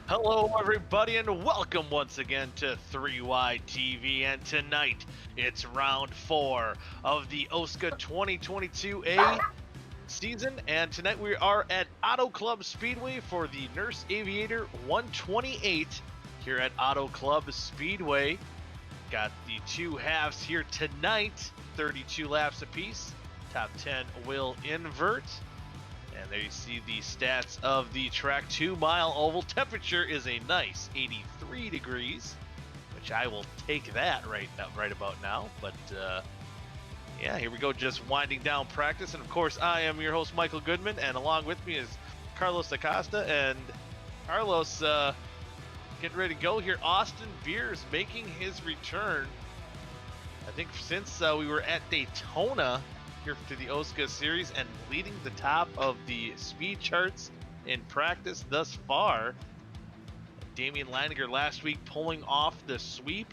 Hello, everybody, and welcome once again to 3Y TV. And tonight, it's round 4 of the OSCA 2022A season. And tonight, we are at Auto Club Speedway for the Nurse Aviator 128 here at Auto Club Speedway. Got the two halves here tonight, 32 laps apiece. Top 10 will invert. And there you see the stats of the track. 2-mile oval. Temperature is a nice 83 degrees, which I will take that right about now. But yeah, here we go, just winding down practice. And of course, I am your host, Michael Goodman, and along with me is Carlos Acosta. And Carlos, getting ready to go here. Austin Beers making his return. I think since we were at Daytona here to the OSCA series and leading the top of the speed charts in practice thus far. Damian Leininger last week pulling off the sweep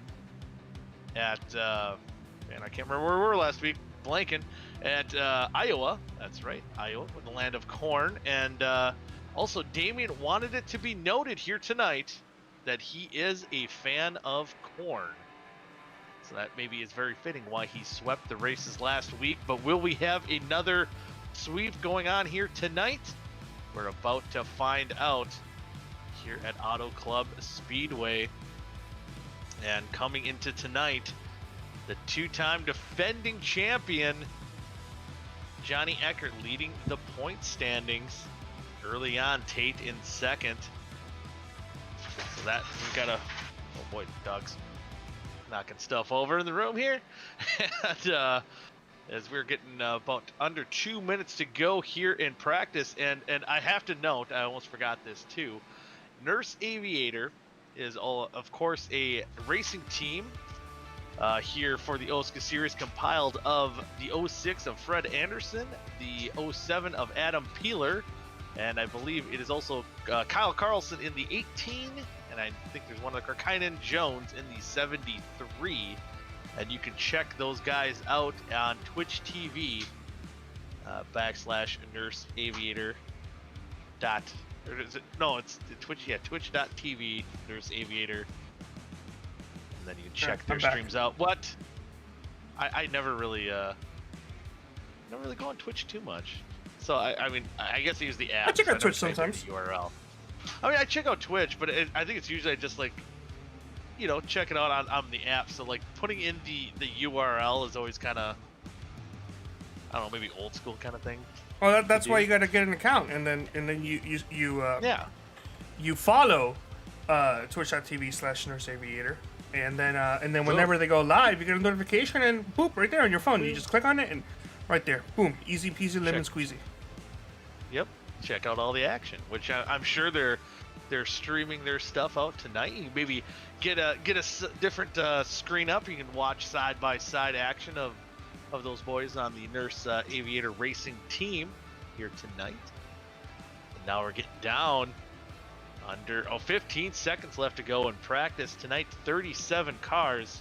at and I can't remember where we were last week, blanking, at Iowa. That's right, Iowa, in the land of corn. And also Damian wanted it to be noted here tonight that he is a fan of corn. So that maybe is very fitting why he swept the races last week. But will we have another sweep going on here tonight? We're about to find out here at Auto Club Speedway. And coming into tonight, the two-time defending champion, Johnny Eckert, leading the point standings. Early on, Tate in second. So that, we got a, oh boy, dogs knocking stuff over in the room here. And as we're getting about under 2 minutes to go here in practice, and I have to note, I almost forgot this too, Nurse Aviator is of course a racing team here for the OSCA series, compiled of the 06 of Fred Anderson, the 07 of Adam Peeler, and I believe it is also Kyle Carlson in the 18, and I think there's one other, Kynan Jones in the 73. And you can check those guys out on Twitch TV / Nurse Aviator dot, or is it, no, it's the Twitch, yeah, twitch.tv Nurse Aviator. And then you can check their streams out. What? I never really go on Twitch too much. So I mean, I guess I use the app. I check out Twitch sometimes. The URL. I mean, I check out Twitch, but I think it's usually just like, you know, check it out on the app. So like putting in the URL is always kind of, I don't know, maybe old school kind of thing. Well, that's why you got to get an account, and then you yeah, you follow twitch.tv / Nurse Aviator, and then whenever they go live, you get a notification, and boop, right there on your phone. You just click on it, and right there, boom, easy peasy lemon squeezy. Yep. Check out all the action, which I'm sure they're streaming their stuff out tonight. You maybe get a different screen up. You can watch side by side action of those boys on the Nurse Aviator racing team here tonight. And now we're getting down under 15 seconds left to go in practice tonight. 37 cars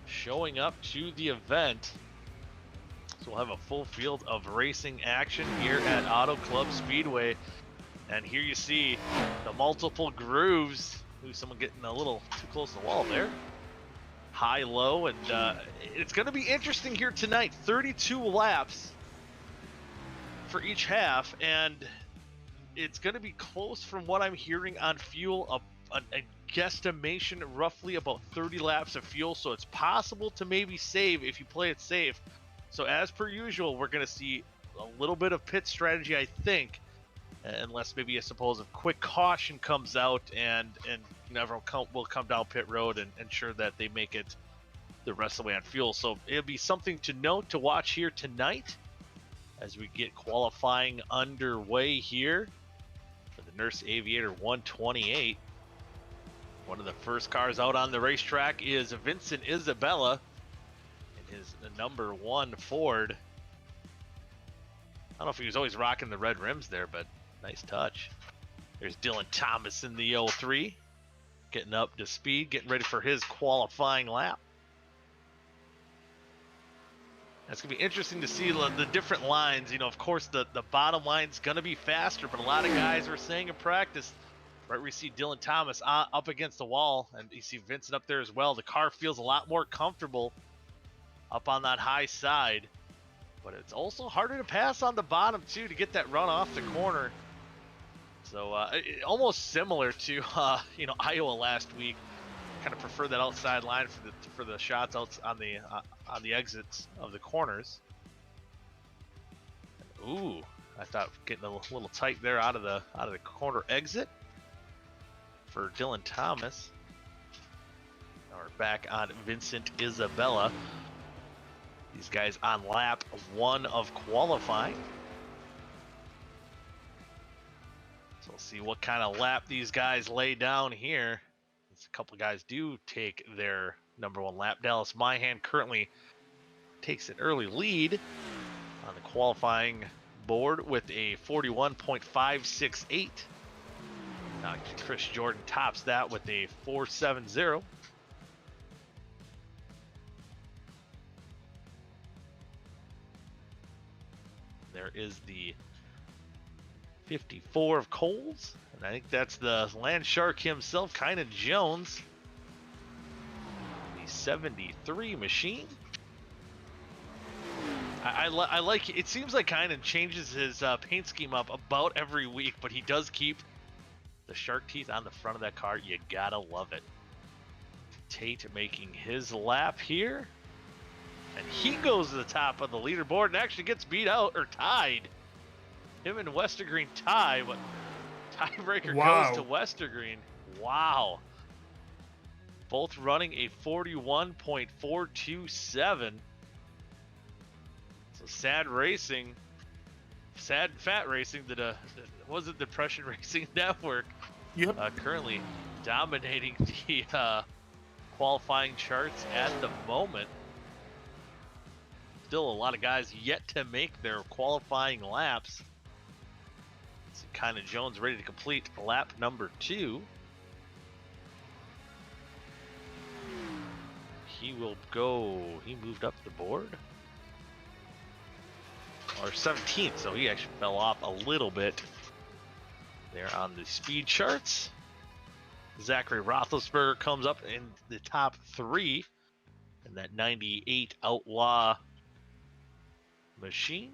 showing up to the event. So we'll have a full field of racing action here at Auto Club Speedway. And here you see the multiple grooves. Ooh, someone getting a little too close to the wall there. High, low, and it's going to be interesting here tonight. 32 laps for each half, and it's going to be close from what I'm hearing on fuel. A guesstimation roughly about 30 laps of fuel, so it's possible to maybe save if you play it safe. So as per usual, we're going to see a little bit of pit strategy, I think, unless maybe I suppose a quick caution comes out and everyone will come down pit road and ensure that they make it the rest of the way on fuel. So it'll be something to note to watch here tonight as we get qualifying underway here for the Nurse Aviator 128. One of the first cars out on the racetrack is Vincent Isabella. His number 1 Ford. I don't know if he was always rocking the red rims there, but nice touch. There's Dylan Thomas in the 03, getting up to speed, getting ready for his qualifying lap. It's going to be interesting to see the different lines. You know, of course, the bottom line's going to be faster, but a lot of guys were saying in practice Right where you see Dylan Thomas up against the wall, and you see Vincent up there as well. The car feels a lot more comfortable up on that high side, but it's also harder to pass on the bottom too to get that run off the corner. So almost similar to Iowa last week. Kind of prefer that outside line for the shots out on the exits of the corners. Ooh, I thought getting a little tight there out of the corner exit for Dylan Thomas. Now we're back on Vincent Isabella. These guys on lap 1 of qualifying. So we'll see what kind of lap these guys lay down here. A couple guys do take their number 1 lap. Dallas Myhan currently takes an early lead on the qualifying board with a 41.568. Now Chris Jordan tops that with a 4.70. There is the 54 of Coles, and I think that's the Land Shark himself, Kynan Jones. The 73 machine. I like it. Seems like Kynan changes his paint scheme up about every week, but he does keep the shark teeth on the front of that car. You gotta love it. Tate making his lap here, and he goes to the top of the leaderboard and actually gets beat out or tied. Him and Westergreen tie, but tiebreaker goes to Westergreen. Wow. Both running a 41.427. So sad fat racing, was it Depression Racing Network? Yep. Currently dominating the qualifying charts at the moment. Still a lot of guys yet to make their qualifying laps. So Kynan Jones ready to complete lap number 2. He will go, he moved up the board. Or 17th, so he actually fell off a little bit there on the speed charts. Zachary Roethlisberger comes up in the top 3 in that 98 Outlaw machine.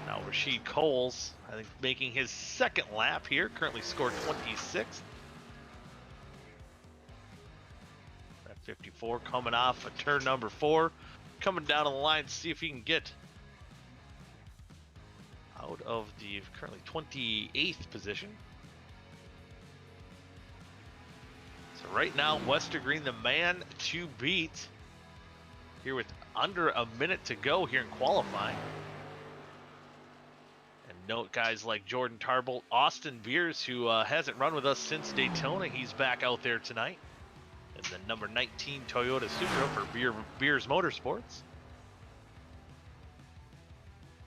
Now Rashid Coles, I think, making his 2nd lap here, currently scored 26th. That 54 coming off a turn number 4, coming down the line to see if he can get out of the currently 28th position. So right now, Westergreen, the man to beat, here with under a minute to go here in qualifying. And note guys like Jordan Tarbolt, Austin Beers, who hasn't run with us since Daytona. He's back out there tonight. And the number 19 Toyota Supra for Beers Motorsports.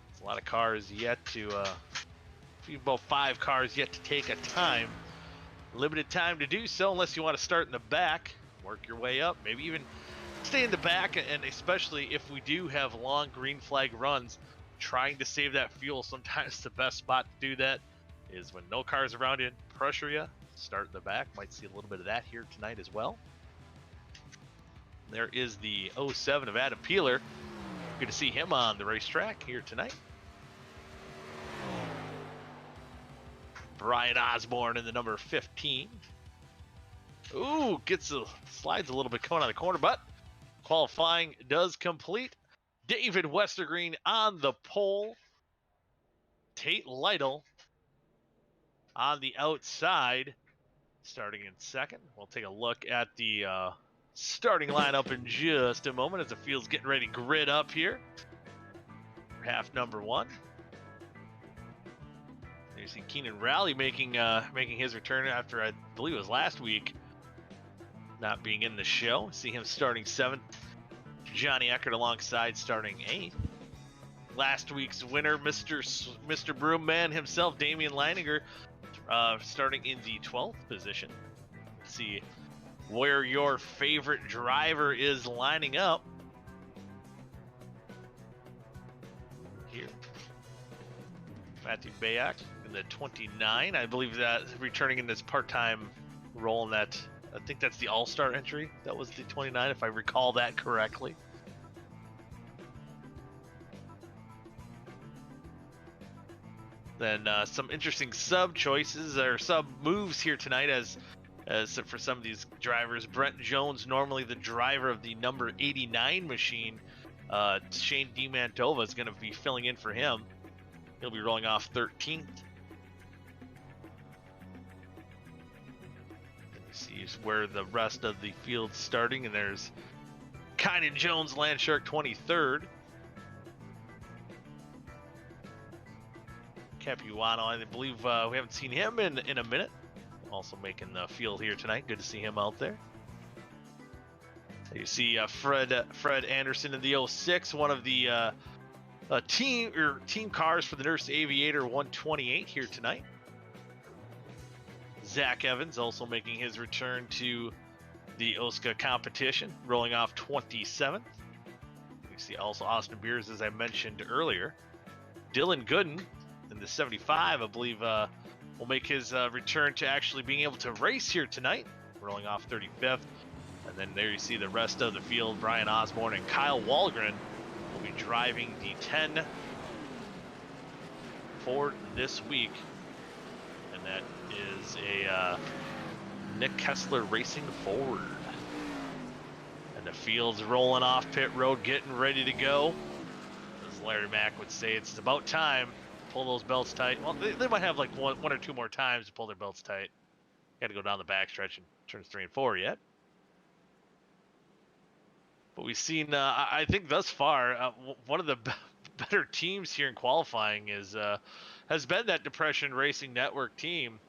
There's a lot of cars yet to, about 5 cars yet to take a time. Limited time to do so unless you want to start in the back, work your way up, maybe even stay in the back, and especially if we do have long green flag runs, trying to save that fuel. Sometimes the best spot to do that is when no cars around you pressure you, start in the back. Might see a little bit of that here tonight as well. There is the 07 of Adam Peeler. Good to see him on the racetrack here tonight. Brian Osborne in the number 15. Ooh, slides a little bit coming out of the corner, but qualifying does complete. David Westergreen on the pole. Tate Lytle on the outside, starting in 2nd. We'll take a look at the starting lineup in just a moment as the field's getting ready to grid up here for half number 1. You see Keenan Rowley making his return after, I believe it was last week, not being in the show. See him starting 7th. Johnny Eckert alongside starting 8th. Last week's winner, Mr. Broomman himself, Damian Leininger, starting in the 12th position. Let's see where your favorite driver is lining up here. Matthew Bayh in the 29. I believe that returning in this part-time role in that. I think that's the All-Star entry. That was the 29, if I recall that correctly. Then some interesting sub choices or sub moves here tonight as for some of these drivers. Brent Jones, normally the driver of the number 89 machine. Shane DiMantova is going to be filling in for him. He'll be rolling off 13th. See where the rest of the field's starting, and there's Kynan Jones, Landshark 23rd. Capuano, I believe we haven't seen him in a minute. Also making the field here tonight. Good to see him out there. You see Fred Anderson in the 06, one of the team cars for the Nurse Aviator 128 here tonight. Zach Evans also making his return to the OSCA competition, rolling off 27th. You see also Austin Beers, as I mentioned earlier. Dylan Gooden in the 75, I believe, will make his return to actually being able to race here tonight, rolling off 35th. And then there you see the rest of the field. Brian Osborne and Kyle Walgren will be driving the 10 Ford this week. And that is a Nick Kessler Racing Ford. And the field's rolling off pit road, getting ready to go. As Larry Mack would say, it's about time. Pull those belts tight. Well, they might have like one or two more times to pull their belts tight. Got to go down the backstretch and turns 3 and 4 yet. But we've seen, I think thus far, one of the better teams here in qualifying has been that Depression Racing Network team.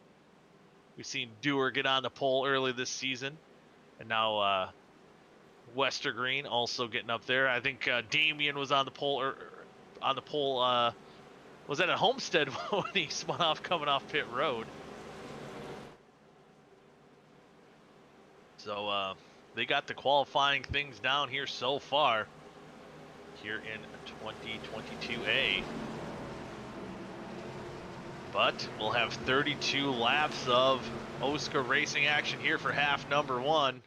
We've seen Dewar get on the pole early this season, and now Westergreen also getting up there. I think Damien was on the pole. Was that at Homestead when he spun off coming off pit road? So they got the qualifying things down here so far here in 2022A. But we'll have 32 laps of OSCA racing action here for half number 1.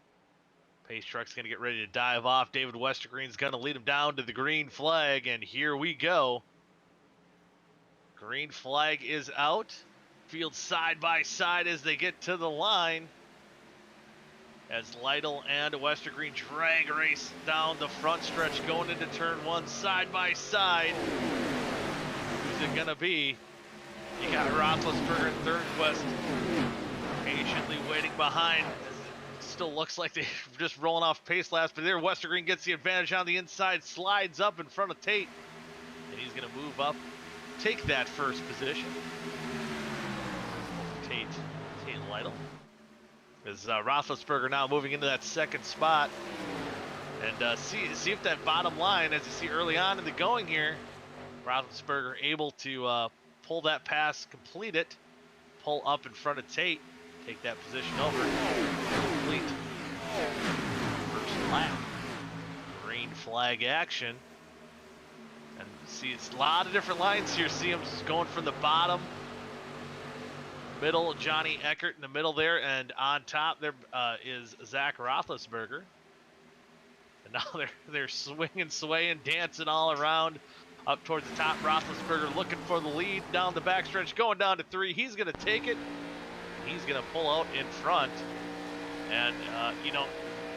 Pace truck's going to get ready to dive off. David Westergreen's going to lead him down to the green flag, and here we go. Green flag is out. Field side by side as they get to the line. As Lytle and Westergreen drag race down the front stretch going into turn 1 side by side. Who's it going to be? You got Roethlisberger and Third West patiently waiting behind. It still looks like they're just rolling off pace laps, but there Westergreen gets the advantage on the inside, slides up in front of Tate, and he's going to move up, take that first position. Tate Lytle. As Roethlisberger now moving into that second spot, and see if that bottom line, as you see early on in the going here, Roethlisberger able to pull that pass, complete it, pull up in front of Tate, take that position over, complete first lap. Green flag action, and see it's a lot of different lines here. See him going from the bottom, middle, Johnny Eckert in the middle there, and on top there is Zach Roethlisberger. And now they're swinging, swaying, dancing all around. Up towards the top, Roethlisberger looking for the lead down the backstretch, going down to 3. He's going to take it. He's going to pull out in front. And, you know,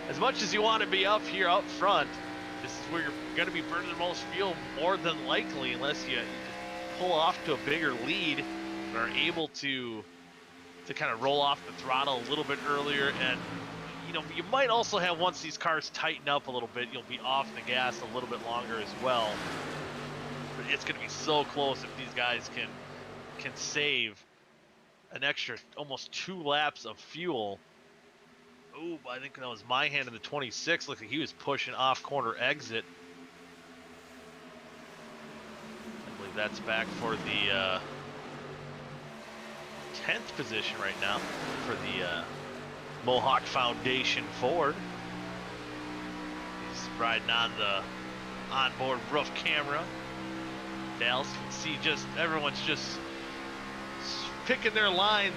as much as you want to be up here up front, this is where you're going to be burning the most fuel more than likely, unless you pull off to a bigger lead and are able to kind of roll off the throttle a little bit earlier. And, you know, you might also have, once these cars tighten up a little bit, you'll be off the gas a little bit longer as well. It's going to be so close if these guys can save an extra almost 2 laps of fuel. Oh, I think that was my hand in the 26. Looks like he was pushing off corner exit. I believe that's back for the 10th position right now for the Mohawk Foundation Ford. He's riding on the onboard roof camera. Dallas can see just everyone's just picking their lines,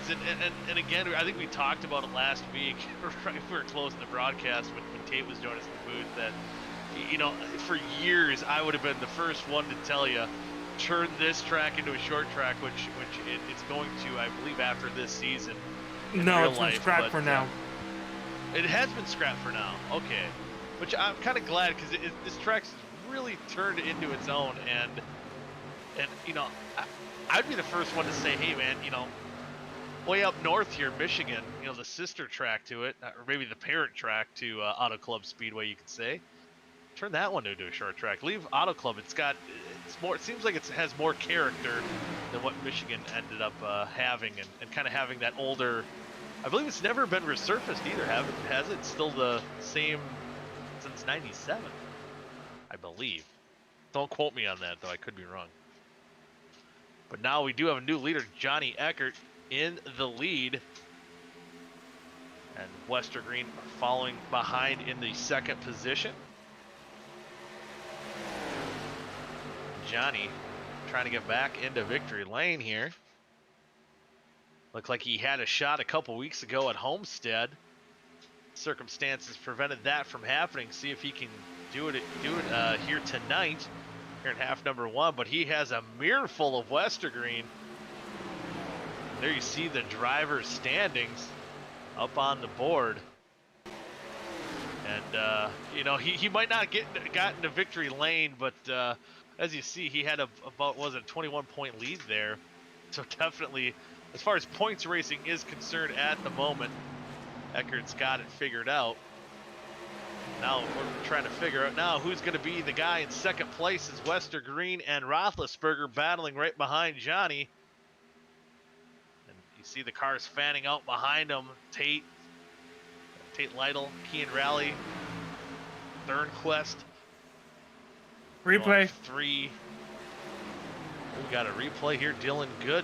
and again, I think we talked about it last week. Right, we were closing the broadcast when Tate was joining us in the booth. That, you know, for years I would have been the first one to tell you, turn this track into a short track, which it's going to, I believe, after this season. No, it's been scrapped for now. It has been scrapped for now. Okay, which I'm kind of glad, because this track's really turned into its own, and you know, I'd be the first one to say, hey man, you know, way up north here, Michigan, you know, the sister track to it, or maybe the parent track to Auto Club Speedway, you could say, turn that one into a short track. Leave Auto Club. It's more. It seems like it has more character than what Michigan ended up having, and kind of having that older. I believe it's never been resurfaced either. Has it? It's still the same since '97, I believe. Don't quote me on that though. I could be wrong. But now we do have a new leader, Johnny Eckert, in the lead. And Westergreen following behind in the second position. Johnny trying to get back into victory lane here. Looked like he had a shot a couple weeks ago at Homestead. Circumstances prevented that from happening. See if he can do it here tonight, here in half number one. But he has a mirror full of Westergreen. There you see the driver's standings up on the board. And, you know, he might not gotten to victory lane, but as you see, he had about, was it, a 21-point lead there. So definitely, as far as points racing is concerned at the moment, Eckert's got it figured out. Now we're trying to figure out now who's going to be the guy in second place, as Westergreen and Roethlisberger battling right behind Johnny. And you see the cars fanning out behind him. Tate Lytle, Kean Rally, Thurnquist. Replay. 3. We got a replay here. Dylan Gooden.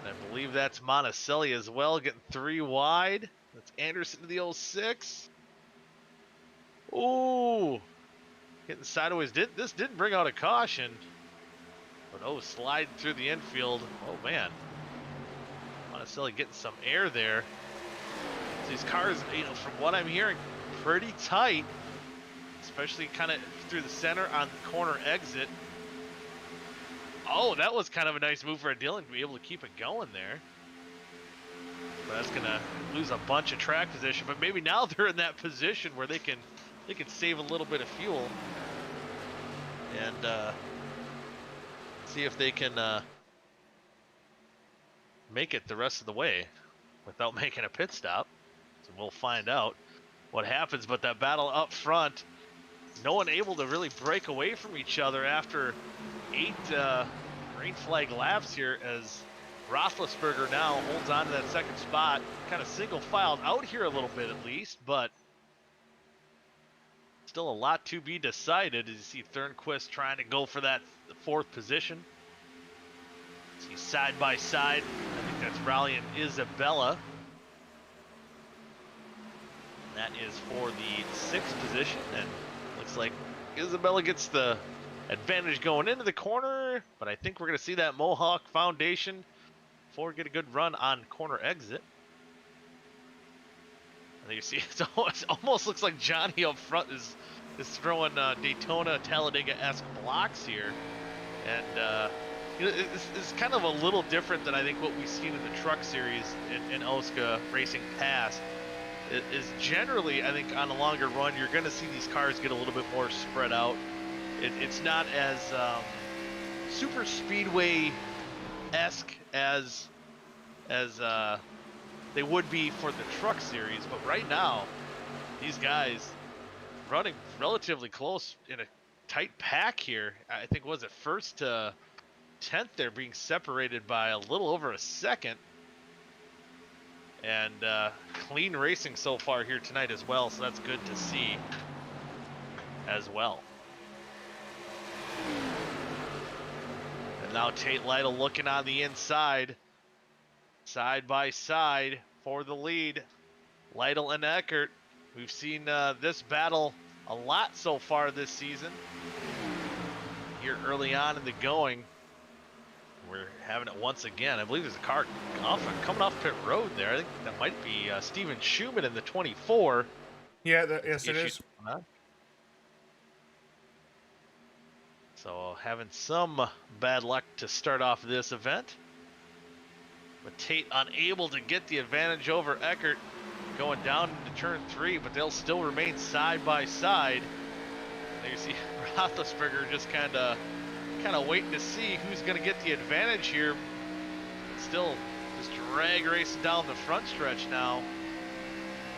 And I believe that's Monticelli as well, getting 3 wide. That's Anderson to the 06. Ooh. Getting sideways. This didn't bring out a caution. But sliding through the infield. Oh man. Monticelli getting some air there. These cars, you know, from what I'm hearing, pretty tight, especially kind of through the center on the corner exit. Oh, that was kind of a nice move for Dylan to be able to keep it going there. But that's gonna lose a bunch of track position. But maybe now they're in that position where they can save a little bit of fuel and see if they can make it the rest of the way without making a pit stop. So we'll find out what happens. But that battle up front, no one able to really break away from each other after 8 green flag laps here, as Roethlisberger now holds on to that second spot, kind of single filed out here a little bit at least, but still a lot to be decided. As you see Thurnquist trying to go for that 4th position. See side by side, I think that's Raleigh and Isabella. That is for the 6th position, and looks like Isabella gets the advantage going into the corner, but I think we're going to see that Mohawk Foundation before we get a good run on corner exit. And you see, it almost looks like Johnny up front is throwing Daytona Talladega-esque blocks here, and you know, it's kind of a little different than I think what we've seen in the truck series in OSCA racing past. It is generally, I think, on a longer run, you're going to see these cars get a little bit more spread out. It's not as super speedway-esque as they would be for the truck series, but right now, these guys running relatively close in a tight pack here. I think, was it 1st to 10th there, being separated by a little over a second. And clean racing so far here tonight as well, so that's good to see as well. And now Tate Lytle looking on the inside, side by side for the lead. Lytle and Eckert. We've seen this battle a lot so far this season. here early on in the going. We're having it once again. I believe there's a car coming off pit road there. I think that might be Steven Schumann in the 24. Yeah, yes, it is. So having some bad luck to start off this event. But Tate unable to get the advantage over Eckert going down into turn 3, but they'll still remain side by side. There you see Roethlisberger just kind of waiting to see who's going to get the advantage here. Still just drag racing down the front stretch now.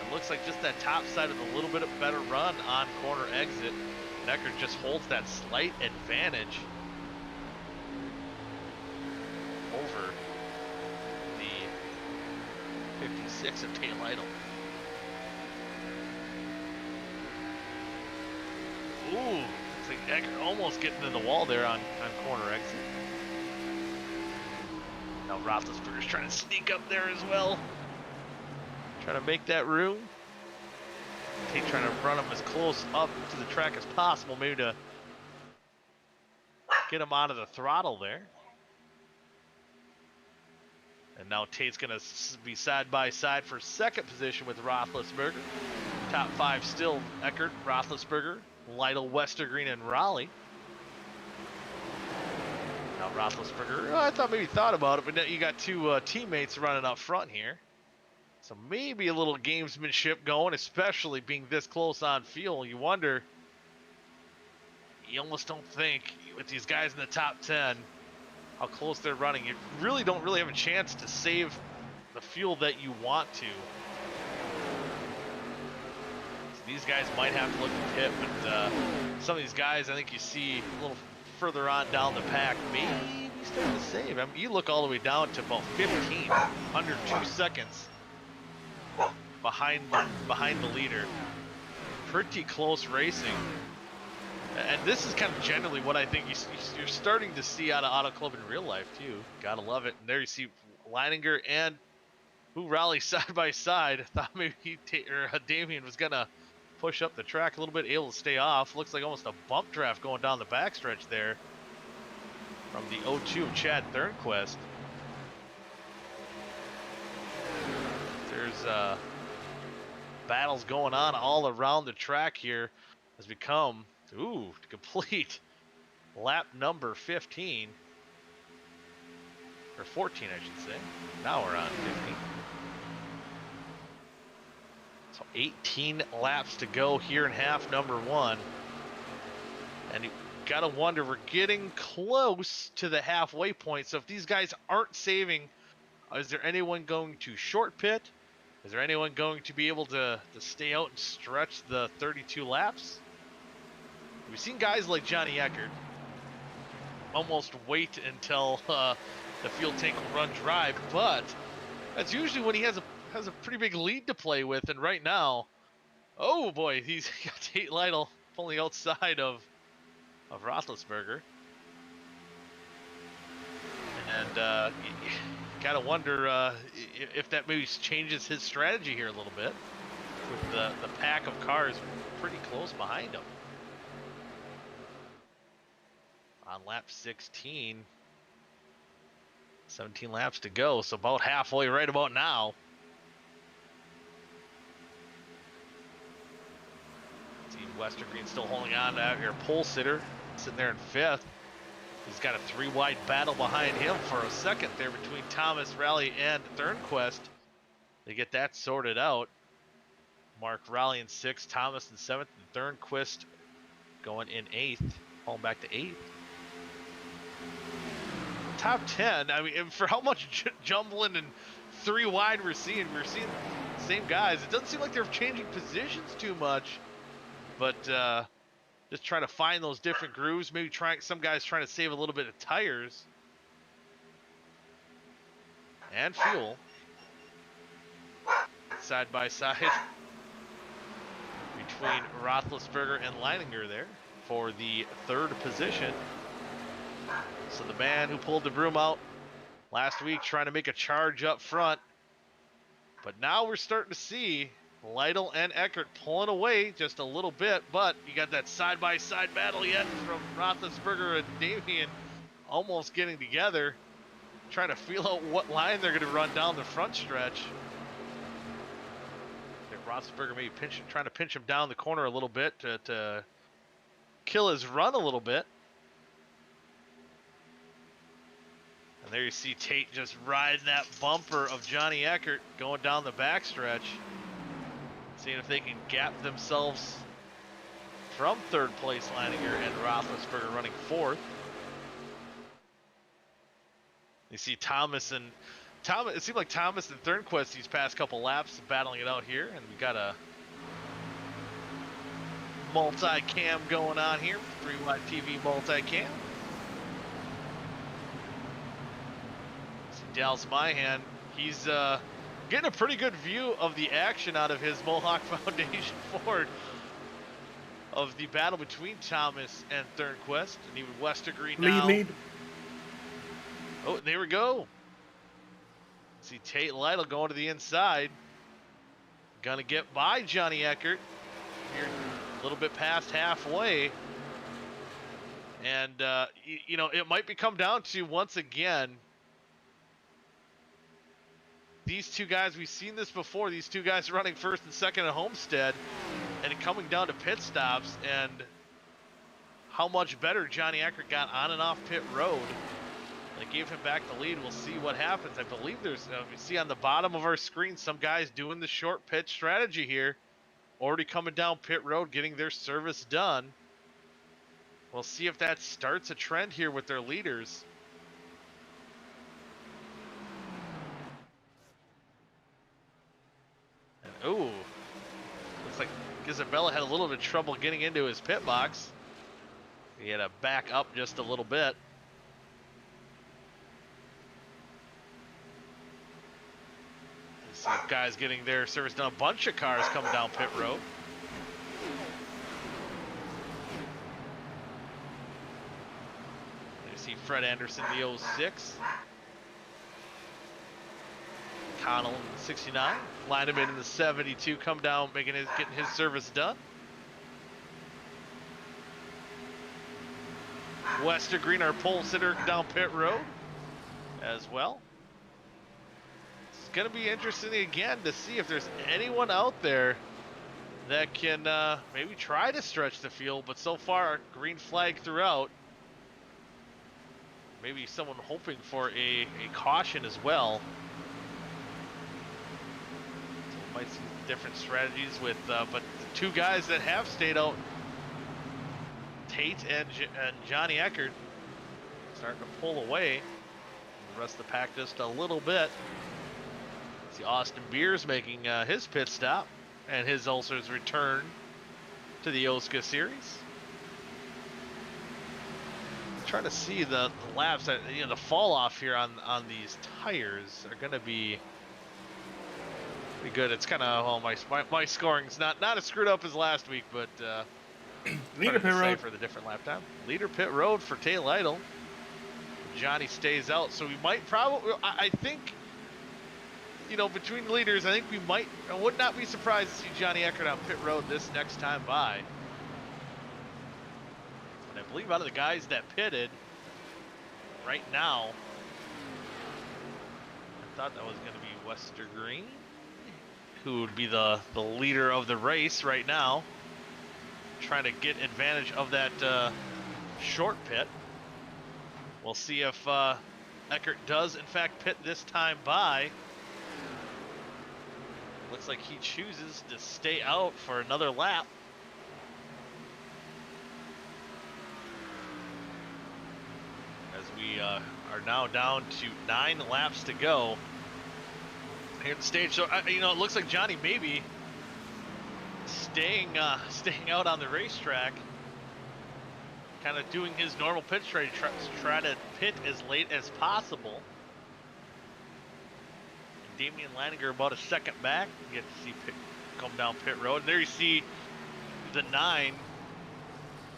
It looks like just that top side of a little bit of better run on corner exit. Eckert just holds that slight advantage over the 56 of Tate Lytle. Ooh, looks like Eckert almost getting to the wall there on corner exit. Now Roethlisberger's trying to sneak up there as well. Trying to make that room. Tate trying to run him as close up to the track as possible, maybe to get him out of the throttle there. And now Tate's going to be side by side for second position with Roethlisberger. Top 5 still Eckert, Roethlisberger, Lytle, Westergreen, and Raleigh. Now Roethlisberger, I thought maybe thought about it, but now you got 2 teammates running up front here. So maybe a little gamesmanship going, especially being this close on fuel. You wonder, you almost don't think with these guys in the top 10 how close they're running. You really don't have a chance to save the fuel that you want to. So these guys might have to look at pit, but some of these guys I think you see a little further on down the pack maybe starting to save. I mean, you look all the way down to about 15, under 2 seconds behind the leader. Pretty close racing. And this is kind of generally what I think you're starting to see out of Auto Club in real life too. Gotta love it. And there you see Leininger and Raleigh side by side. I thought maybe Damian was gonna push up the track a little bit, able to stay off. Looks like almost a bump draft going down the backstretch there from the 0-2 of Chad Thornquist. There's battles going on all around the track here as we come to complete lap number 15. Or 14, I should say. Now we're on 15. So 18 laps to go here in half number 1. And you gotta wonder, we're getting close to the halfway point. So if these guys aren't saving, is there anyone going to short pit? Is there anyone going to be able to stay out and stretch the 32 laps? We've seen guys like Johnny Eckert almost wait until the fuel tank will run dry, but that's usually when he has a pretty big lead to play with. And right now, oh boy, he's got Tate Lytle pulling outside of Roethlisberger, and you gotta wonder if that maybe changes his strategy here a little bit with the pack of cars pretty close behind him. On lap 16, 17 laps to go, so about halfway right about now. See Westergreen still holding on out here. Pole sitter sitting there in 5th. He's got a 3-wide battle behind him for a second there between Thomas, Raleigh, and Thornquist. They get that sorted out. Mark Raleigh in 6th, Thomas in 7th, and Thornquist going in 8th, falling back to 8th. Top 10, I mean, for how much jumbling and 3-wide we're seeing the same guys. It doesn't seem like they're changing positions too much, but just trying to find those different grooves. Maybe some guys trying to save a little bit of tires and fuel. Side by side between Roethlisberger and Leininger there for the 3rd position. So the man who pulled the broom out last week trying to make a charge up front. But now we're starting to see Lytle and Eckert pulling away just a little bit, but you got that side-by-side battle yet from Roethlisberger and Damian almost getting together, trying to feel out what line they're going to run down the front stretch. Roethlisberger maybe trying to pinch him down the corner a little bit to kill his run a little bit. And there you see Tate just riding that bumper of Johnny Eckert going down the backstretch. Seeing if they can gap themselves from third place Leininger and Roethlisberger running fourth. You see Thomas, it seemed like Thomas and Thornquist these past couple laps battling it out here, and we got a multi-cam going on here, 3Y TV multi-cam. See Dallas Myhan, he's getting a pretty good view of the action out of his Mohawk Foundation Ford of the battle between Thomas and Thornquist, and even Westergreen now. Lead. Oh, there we go. See Tate Lytle going to the inside. Gonna get by Johnny Eckert. Here a little bit past halfway. And, you know, it might come down to, once again, these two guys, we've seen this before, these two guys running first and second at Homestead, and it coming down to pit stops, and how much better Johnny Eckert got on and off pit road. They gave him back the lead. We'll see what happens. I believe there's, we see on the bottom of our screen, some guys doing the short pit strategy here. Already coming down pit road, getting their service done. We'll see if that starts a trend here with their leaders. And, ooh, looks like Isabella had a little bit of trouble getting into his pit box. He had to back up just a little bit. Guys getting their service done. A bunch of cars coming down pit road. There you see Fred Anderson, the 06. Connell in the 69. Lineman in the 72. Come down, getting his service done. Westergreen, our pole sitter, down pit road as well. Going to be interesting again to see if there's anyone out there that can maybe try to stretch the field, but so far green flag throughout. Maybe someone hoping for a caution as well. So we might see different strategies with, but the two guys that have stayed out, Tate and Johnny Eckert, starting to pull away. The rest of the pack just a little bit. See Austin Beers making his pit stop and his ulcers return to the OSCA series. I'm trying to see the laps that, you know, the fall off here on these tires are going to be pretty good. It's kind of, well, my scoring's not as screwed up as last week, but leader pit road for the different lap time. Leader pit road for Tate Lytle. Johnny stays out, so we might probably, I think, you know, between the leaders, I think I would not be surprised to see Johnny Eckert on pit road this next time by. And I believe out of the guys that pitted right now, I thought that was going to be Westergreen, who would be the leader of the race right now, trying to get advantage of that short pit. We'll see if Eckert does, in fact, pit this time by. Looks like he chooses to stay out for another lap. As we are now down to 9 laps to go here at the stage. So, you know, it looks like Johnny maybe staying out on the racetrack, kind of doing his normal pit strategy, try to pit as late as possible. Damian Leininger about a second back. You get to see come down pit road. And there you see the 9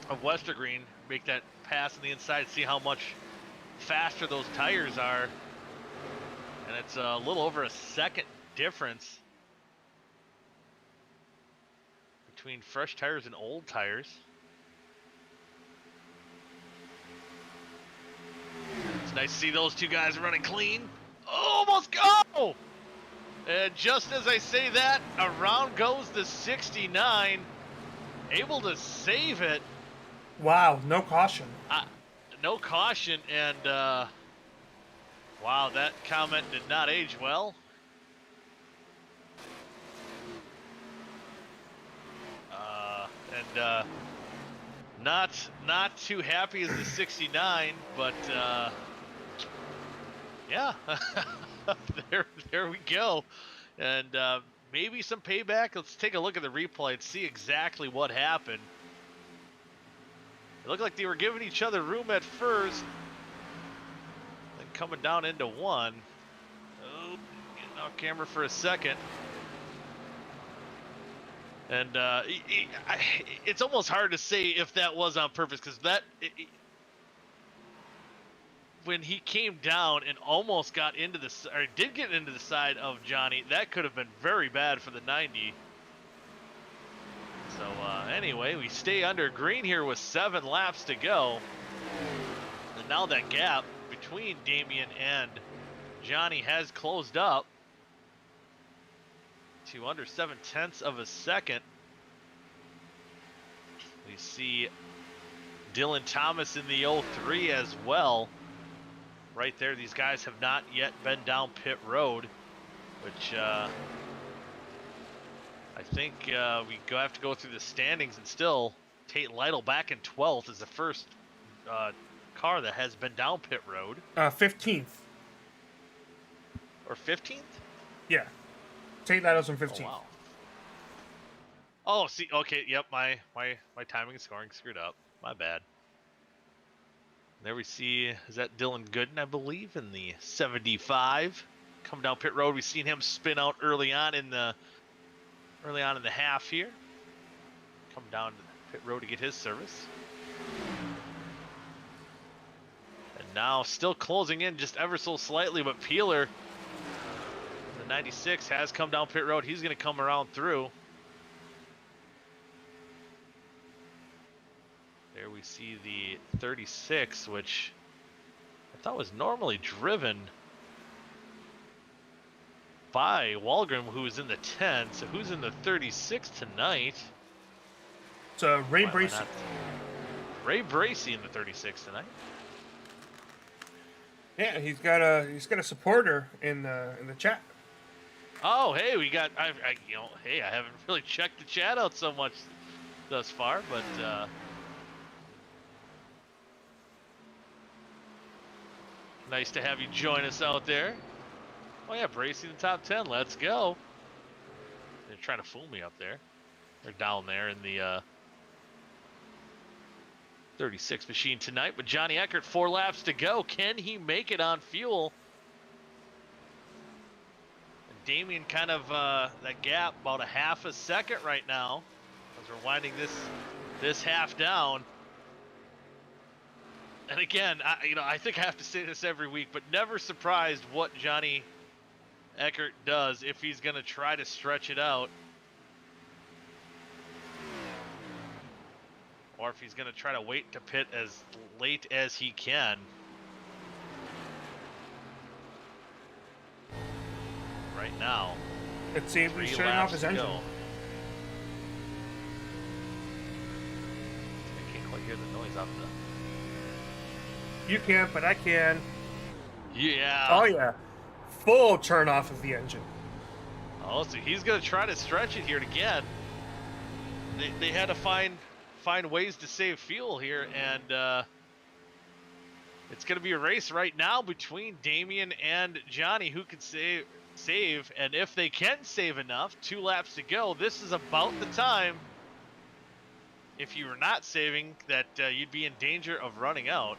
of Westergreen make that pass on the inside. See how much faster those tires are. And it's a little over a second difference. between fresh tires and old tires. It's nice to see those two guys running clean. Almost go! And just as I say that, around goes the 69. Able to save it. Wow, no caution. No caution, and wow, that comment did not age well. Not too happy as the 69, but yeah, there we go, and maybe some payback. Let's take a look at the replay and see exactly what happened. It looked like they were giving each other room at first, then coming down into one. Oh, getting off camera for a second. And it's almost hard to say if that was on purpose, because when he came down and almost got into or did get into the side of Johnny, that could have been very bad for the 90. So anyway, we stay under green here with 7 laps to go. And now that gap between Damian and Johnny has closed up to under 7/10 of a second. We see Dylan Thomas in the 03 as well. Right there, these guys have not yet been down pit road, which I think we have to go through the standings, and still Tate Lytle back in 12th is the first car that has been down pit road. 15th. Or 15th? Yeah. Tate Lytle's in 15th. Oh, wow. Oh, see, okay, yep, my timing and scoring screwed up. My bad. There we see, is that Dylan Gooden, I believe, in the 75. Come down pit road. We've seen him spin out early on in the half here. Come down to the pit road to get his service. And now still closing in just ever so slightly, but Peeler, the 96, has come down pit road. He's going to come around through. There we see the 36, which I thought was normally driven by Walgrim, who was in the 10. So who's in the 36 tonight? It's Ray Bracey. Ray Bracey in the 36 tonight. Yeah, he's got a supporter in the chat. Oh, hey, we got I haven't really checked the chat out so much thus far, but nice to have you join us out there. Oh yeah, Bracey in the top 10. Let's go. They're trying to fool me up there. They're down there in the 36 machine tonight. But Johnny Eckert, 4 laps to go. Can he make it on fuel? And Damian kind of that gap about a half a second right now as we're winding this half down. And again, I think I have to say this every week, but never surprised what Johnny Eckert does if he's going to try to stretch it out. Or if he's going to try to wait to pit as late as he can. Right now. Let's see if he's shutting off his engine. I can't quite hear the noise out the... You can't, but I can. Yeah. Oh, yeah. Full turn off of the engine. Oh, so he's going to try to stretch it here again. They had to find ways to save fuel here, and it's going to be a race right now between Damian and Johnny, who can save, and if they can save enough, 2 laps to go, this is about the time, if you were not saving, that you'd be in danger of running out.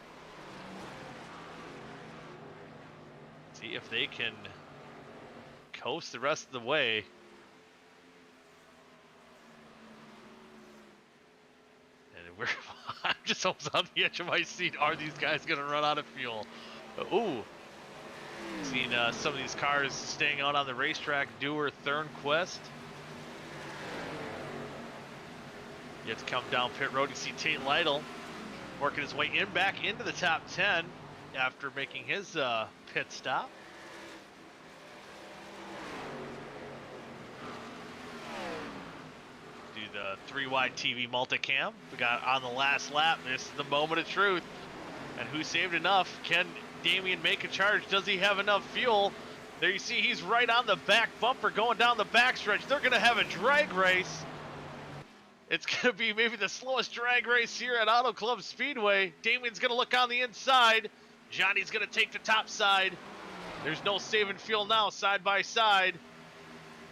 See if they can coast the rest of the way. And I'm just almost on the edge of my seat. Are these guys going to run out of fuel? Ooh. Seen some of these cars staying out on the racetrack. Dewar, Thornquist. Yet to come down pit road, you see Tate Lytle working his way back into the top 10 after making his pit stop. Do the 3-wide TV multicam. We got on the last lap. This is the moment of truth. And who saved enough? Can Damian make a charge? Does he have enough fuel? There you see he's right on the back bumper going down the backstretch. They're going to have a drag race. It's going to be maybe the slowest drag race here at Auto Club Speedway. Damian's going to look on the inside. Johnny's going to take the top side. There's no saving fuel now, side by side.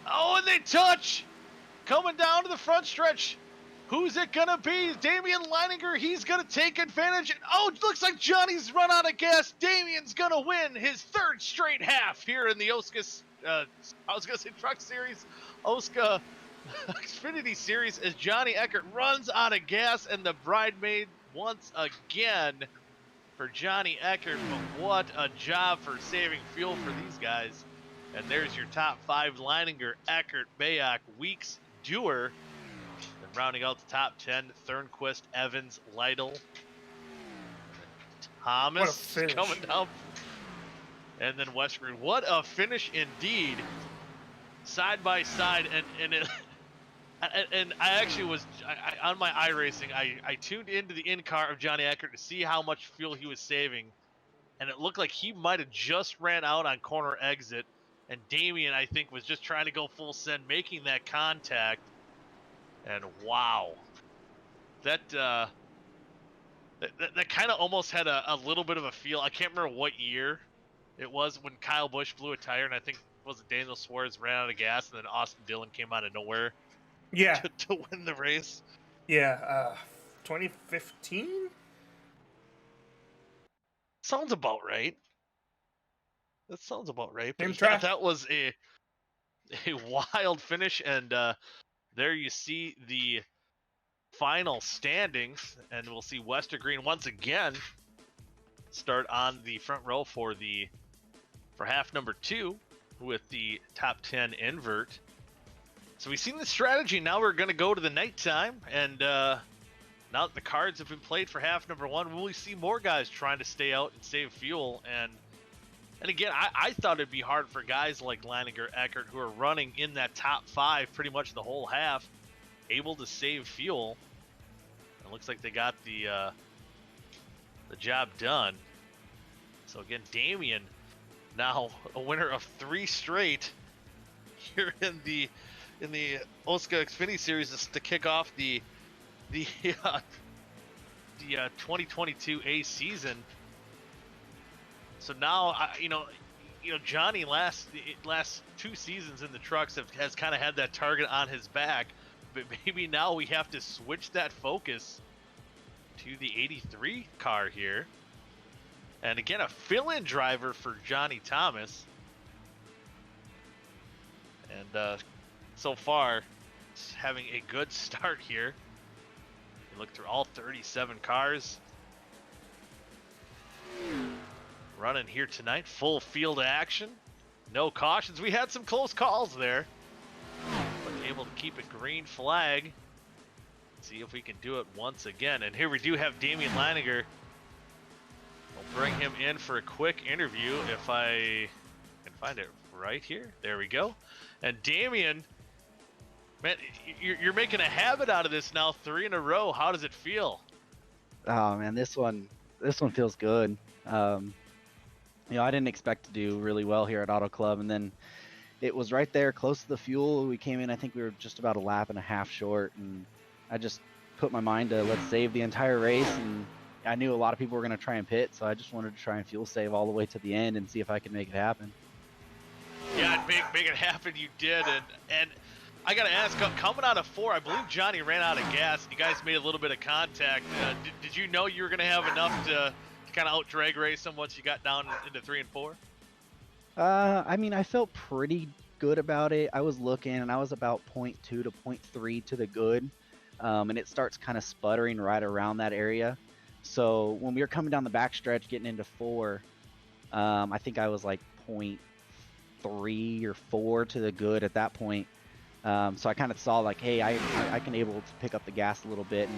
Oh, and they touch! Coming down to the front stretch. Who's it going to be? Damian Leininger, he's going to take advantage. Oh, it looks like Johnny's run out of gas. Damian's going to win his third straight half here in the OSCA, I was going to say Truck Series, OSCA Xfinity Series, as Johnny Eckert runs out of gas, and the bridesmaid once again for Johnny Eckert. But what a job for saving fuel for these guys. And there's your top 5: Leininger, Eckert, Bayh, Weeks, Dewar. And rounding out the top 10, Thornquist, Evans, Lytle, Thomas coming down. And then Westgren. What a finish indeed. Side by side, and I actually was on my iRacing. I tuned into the in-car of Johnny Eckert to see how much fuel he was saving, and it looked like he might have just ran out on corner exit, and Damian, I think, was just trying to go full send, making that contact. And wow, that kind of almost had a little bit of a feel. I can't remember what year it was when Kyle Busch blew a tire, and I think was it Daniel Suarez ran out of gas, and then Austin Dillon came out of nowhere. Yeah. To win the race. Yeah, 2015? Sounds about right. That sounds about right. But yeah, that was a wild finish, and there you see the final standings, and we'll see Westergreen once again start on the front row for half number 2 with the top 10 invert. So we've seen the strategy. Now we're going to go to the nighttime, and now that the cards have been played for half number 1, will we see more guys trying to stay out and save fuel? And again, I thought it'd be hard for guys like Leininger, Eckert, who are running in that top 5 pretty much the whole half, able to save fuel. It looks like they got the job done. So again, Damian now a winner of 3 straight here in the OSCA Xfinity Series is to kick off the 2022 A season. So now, Johnny last 2 seasons in the trucks has kind of had that target on his back, but maybe now we have to switch that focus to the 83 car here. And again, a fill-in driver for Johnny Thomas. And so far, it's having a good start here. You look through all 37 cars running here tonight. Full field action. No cautions. We had some close calls there, but able to keep a green flag. See if we can do it once again. And here we do have Damian Leininger. We'll bring him in for a quick interview if I can find it right here. There we go. And Damian, man, you're making a habit out of this now, 3 in a row. How does it feel? Oh man, this one feels good. I didn't expect to do really well here at Auto Club, and then it was right there close to the fuel. We came in, I think we were just about a lap and a half short, and I just put my mind to let's save the entire race, and I knew a lot of people were going to try and pit, so I just wanted to try and fuel save all the way to the end and see if I could make it happen. Yeah, make it happen. You did, and I got to ask, coming out of 4, I believe Johnny ran out of gas, and you guys made a little bit of contact. Did you know you were going to have enough to kind of out drag race them once you got down into 3 and 4? I felt pretty good about it. I was looking, and I was about 0.2 to 0.3 to the good, and it starts kind of sputtering right around that area. So when we were coming down the backstretch getting into 4, I think I was like 0.3 or 4 to the good at that point. So I kind of saw like, hey, I can able to pick up the gas a little bit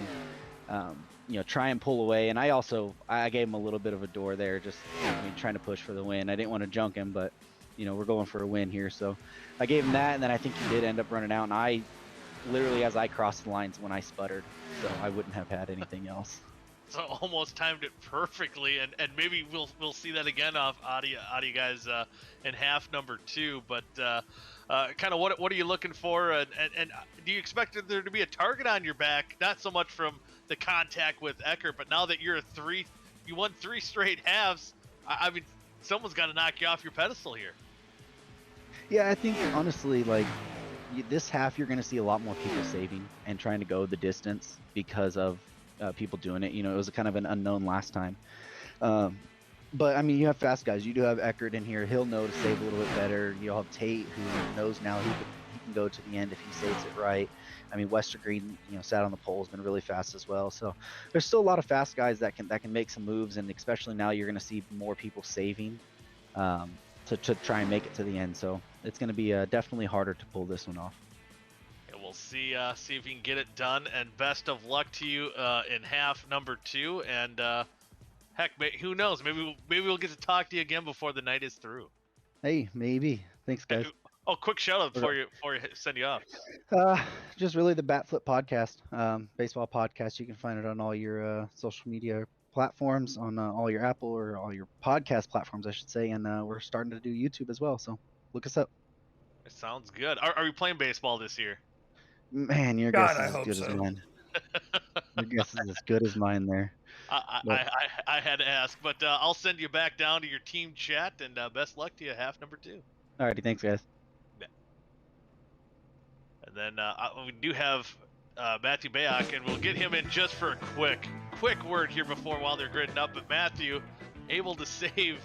and try and pull away. And I gave him a little bit of a door there, just trying to push for the win. I didn't want to junk him, but we're going for a win here. So I gave him that, and then I think he did end up running out. And I literally, as I crossed the lines, when I sputtered, so I wouldn't have had anything else. So almost timed it perfectly, and maybe we'll see that again out of you guys in half number 2. But kind of what are you looking for, and do you expect there to be a target on your back? Not so much from the contact with Eckert, but now that you won 3 straight halves. I mean, someone's got to knock you off your pedestal here. Yeah, I think honestly, like this half, you're going to see a lot more people saving and trying to go the distance because of people doing it. It was kind of an unknown last time. But I mean, you have fast guys. You do have Eckert in here. He'll know to save a little bit better. You'll have Tate, who knows now he can go to the end if he saves it right. I mean, Westergreen, sat on the pole, has been really fast as well. So there's still a lot of fast guys that can make some moves, and especially now you're going to see more people saving to try and make it to the end. So it's going to be definitely harder to pull this one off. We'll see if you can get it done, and best of luck to you in half number 2. And heck, who knows? Maybe we'll get to talk to you again before the night is through. Hey, maybe. Thanks, guys. Oh, quick shout out before you send you off. Just really the Bat Flip podcast, baseball podcast. You can find it on all your social media platforms, on all your Apple or all your podcast platforms, I should say. And we're starting to do YouTube as well. So look us up. It sounds good. Are we playing baseball this year? Man, your guess is as good as mine. Your guess is as good as mine there. I had to ask, but I'll send you back down to your team chat, and best luck to you half number 2. Alrighty, thanks, guys. And then we do have Matthew Bayh, and we'll get him in just for a quick word here while they're gridding up. But Matthew, able to save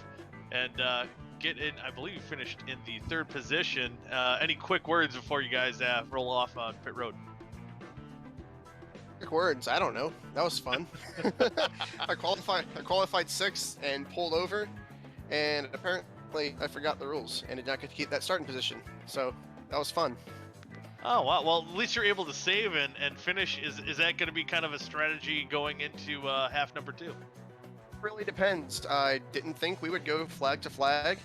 and get in. I believe you finished in the 3rd position. Any quick words before you guys roll off on pit road? Quick words. I don't know. That was fun. I qualified 6th and pulled over, and apparently I forgot the rules and did not get to keep that starting position. So that was fun. Oh, wow. Well, at least you're able to save and finish. Is that going to be kind of a strategy going into half number 2? Really depends. I didn't think we would go flag to flag,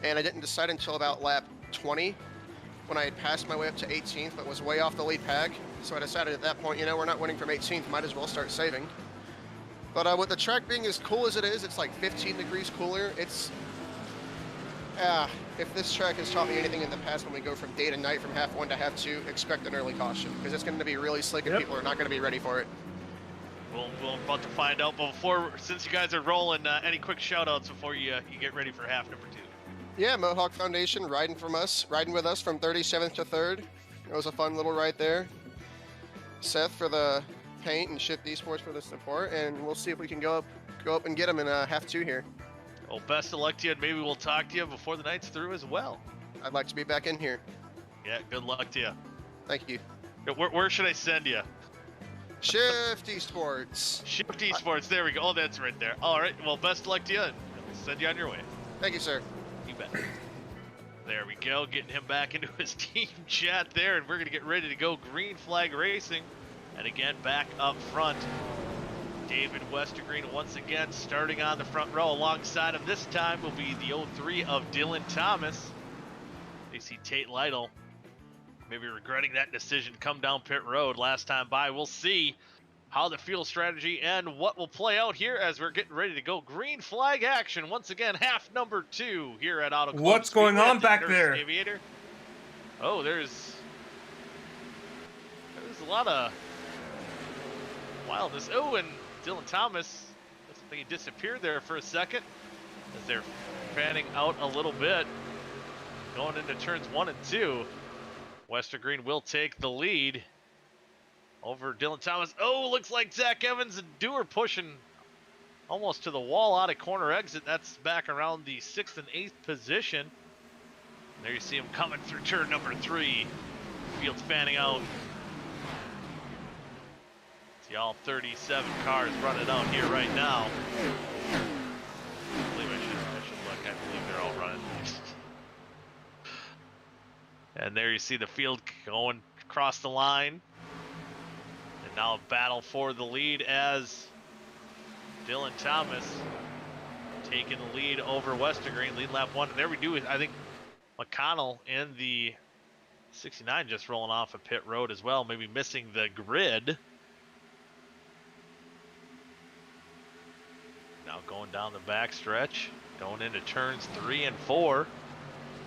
and I didn't decide until about lap 20 when I had passed my way up to 18th, but was way off the lead pack. So I decided at that point, we're not winning from 18th, might as well start saving. But with the track being as cool as it is, it's like 15 degrees cooler. If this track has taught me anything in the past, when we go from day to night, from half 1 to half 2, expect an early caution, because it's going to be really slick and people are not going to be ready for it. We're about to find out, but since you guys are rolling, any quick shout-outs before you get ready for half number 2? Yeah, Mohawk Foundation riding with us from 37th to 3rd. It was a fun little ride there. Seth for the paint and Shift Esports for the support, and we'll see if we can go up and get them in half 2 here. Well, best of luck to you, and maybe we'll talk to you before the night's through as well. I'd like to be back in here. Yeah, good luck to you. Thank you. Where should I send you? Shift Esports. Shift Esports, there we go. Oh, that's right there. All right, well, best of luck to you, and we'll send you on your way. Thank you, sir. You bet. There we go, getting him back into his team chat there, and we're going to get ready to go green flag racing. And again, back up front, David Westergreen once again starting on the front row. Alongside him this time will be the 03 of Dylan Thomas. They see Tate Lytle maybe regretting that decision come down pit road last time by. We'll see how the field strategy and what will play out here as we're getting ready to go green flag action. Once again, half number 2 here at Auto Club. What's going on back there? Aviator. Oh, there's a lot of wildness. Oh, and Dylan Thomas, looks like he disappeared there for a second as they're fanning out a little bit. Going into turns 1 and 2. Westergreen will take the lead over Dylan Thomas. Oh, looks like Zach Evans and Dewar pushing almost to the wall out of corner exit. That's back around the 6th and 8th position. There you see him coming through turn number 3. Field's fanning out. See all 37 cars running out here right now. I believe I should look. I believe they're all running. And there you see the field going across the line. And now a battle for the lead as Dylan Thomas taking the lead over Westergreen, lead lap 1. And there we do, I think McConnell in the 69 just rolling off a pit road as well, maybe missing the grid. Now going down the back stretch, going into turns 3 and 4.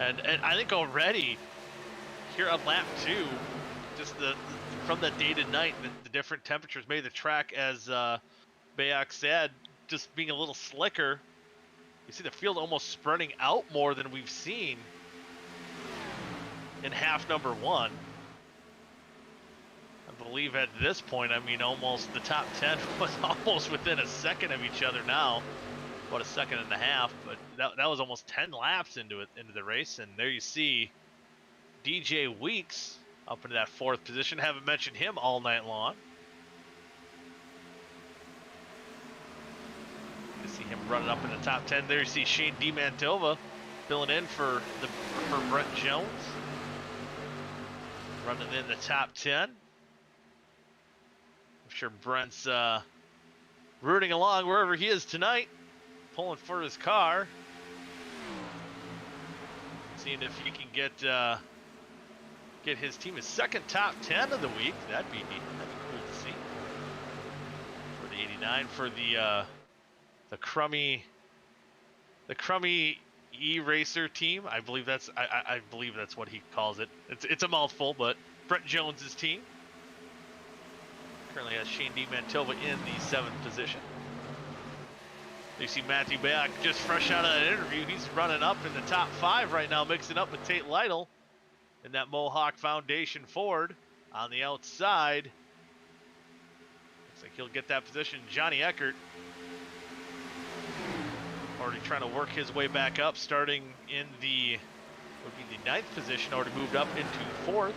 And I think already here on lap 2, just from the day to night, the different temperatures made the track, as Bayh said, just being a little slicker. You see the field almost spreading out more than we've seen in half number 1. I believe at this point, I mean, almost the top 10 was almost within a second of each other now. About a second and a half, but that was almost 10 laps into the race. And there you see DJ Weeks up into that 4th position. Haven't mentioned him all night long. You see him running up in the top 10. There you see Shane DiMantova filling in for Brent Jones, running in the top 10. I'm sure Brent's rooting along wherever he is tonight, pulling for his car, seeing if he can get his team his 2nd top 10 of the week. That'd be cool to see. For the 89, for the crummy E-Racer team, I believe that's what he calls it. It's a mouthful, but Brent Jones's team currently has Shane DiMantova in the 7th position. You see Matthew Bayh just fresh out of that interview. He's running up in the top 5 right now, mixing up with Tate Lytle in that Mohawk Foundation Ford on the outside. Looks like he'll get that position. Johnny Eckert already trying to work his way back up, starting in would be the 9th position, already moved up into 4th.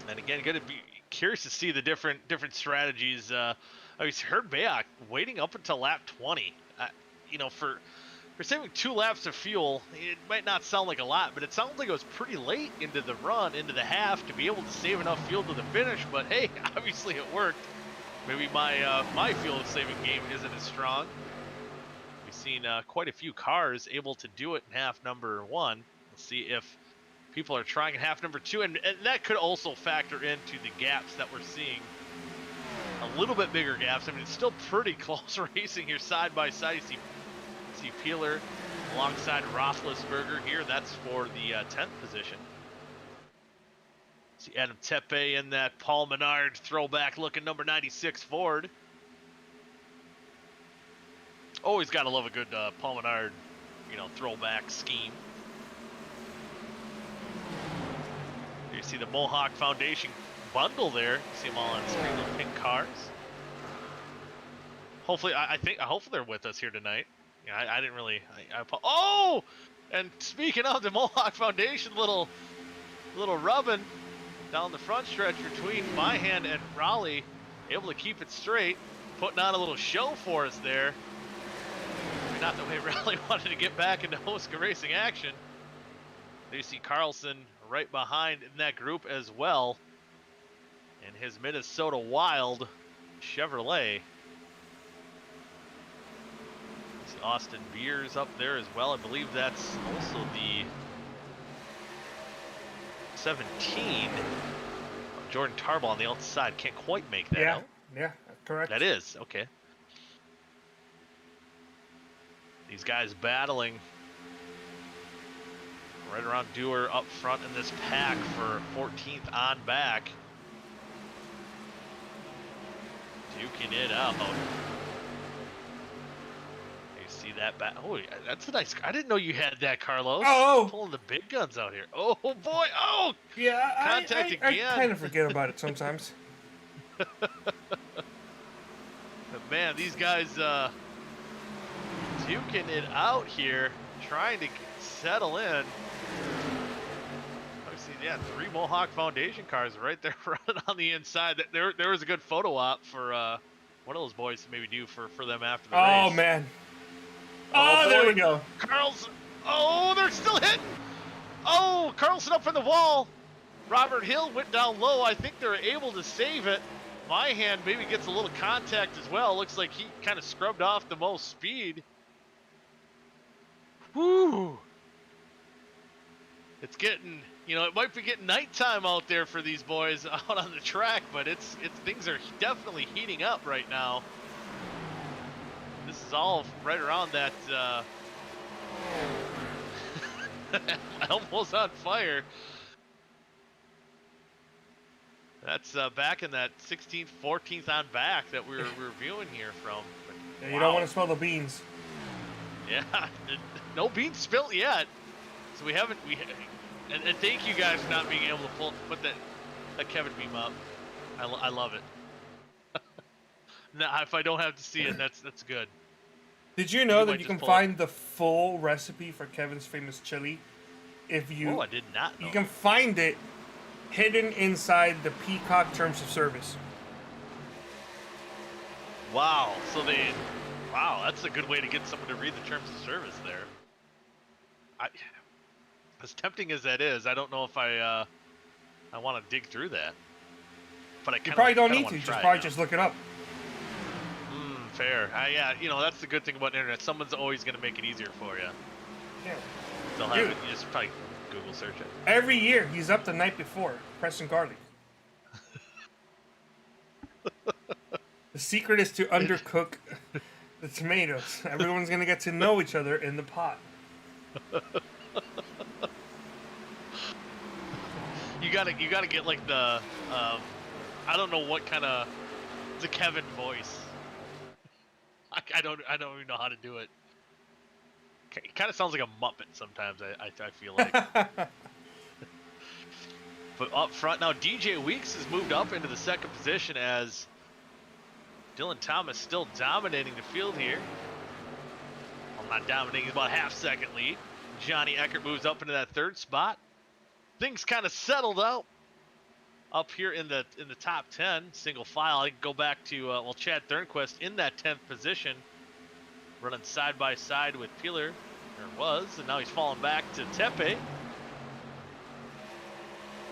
And again, going to be curious to see the different strategies. I heard Bayh waiting up until lap 20. You know, for saving 2 laps of fuel, it might not sound like a lot, but it sounds like it was pretty late into the run, into the half, to be able to save enough fuel to the finish. But hey, obviously it worked. Maybe my fuel saving game isn't as strong. We've seen quite a few cars able to do it in half number 1. We'll see if people are trying in half number 2, and that could also factor into the gaps that we're seeing. A little bit bigger gaps. I mean, it's still pretty close racing here side by side. You see Peeler alongside Roethlisberger here. That's for the 10th position. See Adam Tepe in that Paul Menard throwback looking number 96 Ford. Always got to love a good Paul Menard, throwback scheme. You see the Mohawk Foundation bundle there. You see them all on screen with pink cars. Hopefully, hopefully they're with us here tonight. Yeah, I didn't really. Oh, and speaking of the Mohawk Foundation, little rubbing down the front stretch between Byhan and Raleigh, able to keep it straight, putting on a little show for us there. Not the way Raleigh wanted to get back into OSCA racing action. There you see Carlson right behind in that group as well, and his Minnesota Wild Chevrolet. See Austin Beers up there as well. I believe that's also the 17. Jordan Tarbell on the outside. Can't quite make that out. Yeah, correct. That is, okay. These guys battling right around Dewar up front in this pack for 14th on back. Duking it out. You see that back? Oh, that's a nice. I didn't know you had that, Carlos. Oh, pulling the big guns out here. Oh boy. Oh, yeah. Contact I again. kind of forget about it sometimes. But man, these guys duking it out here, trying to settle in. Obviously, yeah, 3 Mohawk Foundation cars right there running on the inside. There was a good photo op for one of those boys to maybe do for them after the race. Oh man. Oh, there we go. Carlson. Oh, they're still hitting. Oh, Carlson up in the wall. Robert Hill went down low. I think they're able to save it. My hand maybe gets a little contact as well. Looks like he kind of scrubbed off the most speed. Whew. It's getting, it might be getting nighttime out there for these boys out on the track, but it's things are definitely heating up right now. This is all right around that almost on fire. That's back in that 16th, 14th on back that we were viewing here from. But, yeah, you don't want to smell the beans. Yeah, no beans spilt yet. So we haven't. And thank you guys for not being able to put that Kevin beam up. I love it. Now, if I don't have to see it, that's good. Did you know that you can find the full recipe for Kevin's famous chili? If you, oh, I did not know. You can find it hidden inside the Peacock Terms of Service. Wow. Wow, that's a good way to get someone to read the Terms of Service there. As tempting as that is, I don't know if I want to dig through that. But you probably don't need to. Just look it up. Fair. Yeah, that's the good thing about the internet. Someone's always going to make it easier for you. Yeah. They'll have it. You just probably Google search it. Every year, he's up the night before, pressing garlic. The secret is to undercook the tomatoes. Everyone's going to get to know each other in the pot. You gotta get like the I don't know what kind of the Kevin voice. I don't even know how to do it. It kind of sounds like a Muppet sometimes. I feel like. But up front now, DJ Weeks has moved up into the second position as Dylan Thomas still dominating the field here. Well, not dominating, about half-second lead. Johnny Eckert moves up into that third spot. Things kind of settled out up here in the top 10, single file. I can go back to Chad Thornquist in that 10th position, running side by side with Peeler, or was, and now he's falling back to Tepe.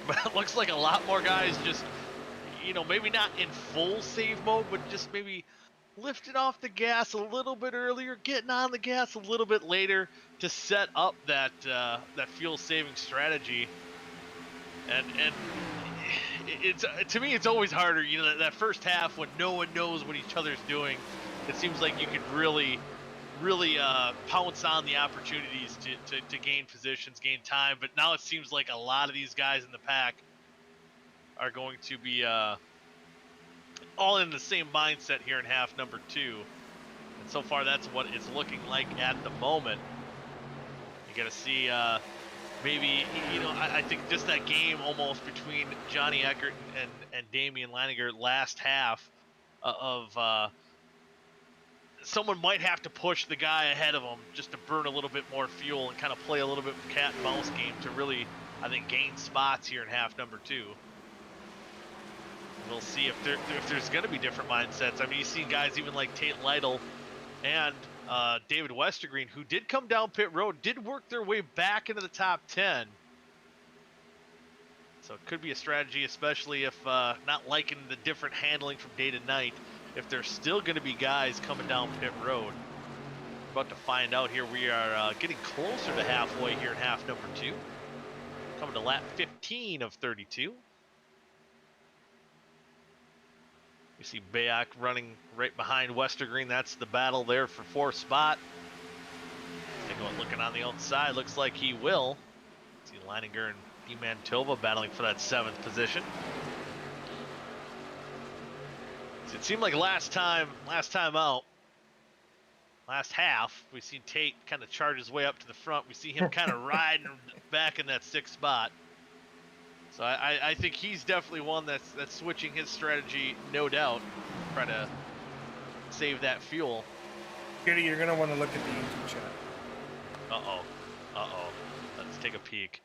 But it looks like a lot more guys just, maybe not in full save mode, but just maybe lifting off the gas a little bit earlier, getting on the gas a little bit later to set up that fuel saving strategy. And it's to me, it's always harder. That first half when no one knows what each other's doing, it seems like you can really pounce on the opportunities to gain positions, gain time. But now it seems like a lot of these guys in the pack are going to be all in the same mindset here in half number 2. And so far, that's what it's looking like at the moment. You got to see. Maybe, I think just that game almost between Johnny Eckert and Damian Leininger last half of someone might have to push the guy ahead of him just to burn a little bit more fuel and kind of play a little bit of cat and mouse game to really, I think, gain spots here in half number 2. We'll see if there's going to be different mindsets. I mean, you've seen guys even like Tate Lytle and David Westergreen, who did come down pit road, did work their way back into the top 10. So it could be a strategy, especially if not liking the different handling from day to night, if there's still going to be guys coming down pit road. We're about to find out here. We are getting closer to halfway here in half number 2. Coming to lap 15 of 32. You see Bayh running right behind Westergreen. That's the battle there for 4th spot. Anyone looking on the outside, looks like he will. See Leininger and Di Mantova battling for that 7th position. So it seemed like last time out, last half, we seen Tate kind of charge his way up to the front. We see him kind of riding back in that 6th spot. So I think he's definitely one that's switching his strategy, no doubt, try to save that fuel. Kitty, you're gonna want to look at the YouTube chat. Uh-oh. Let's take a peek.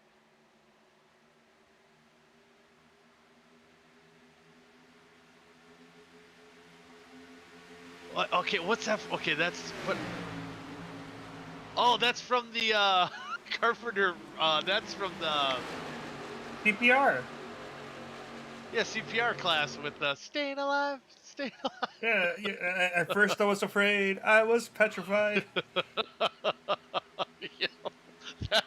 Okay, what's that? Okay, that's what? Oh, that's from the Carpenter, that's from the PPR. CPR class with Staying Alive, Staying Yeah, at first I was afraid. I was petrified. Alive. Yeah, that-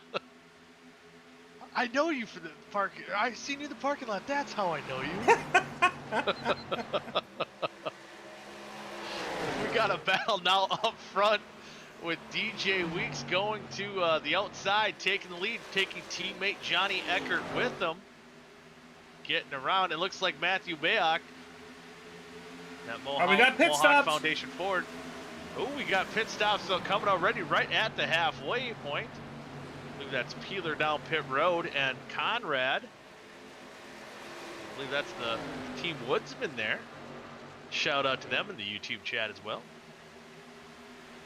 I know you for the park. I seen you in the parking lot. That's how I know you. We got a battle now up front with DJ Weeks going to the outside, taking the lead, taking teammate Johnny Eckert with him. Getting around. It looks like Matthew Bayh. That We got pit Mohawk stops. Foundation Ford. Oh, we got pit stops coming already right at the halfway point. I believe that's Peeler down pit road and Conrad. I believe that's the Team Woodsman there. Shout out to them in the YouTube chat as well.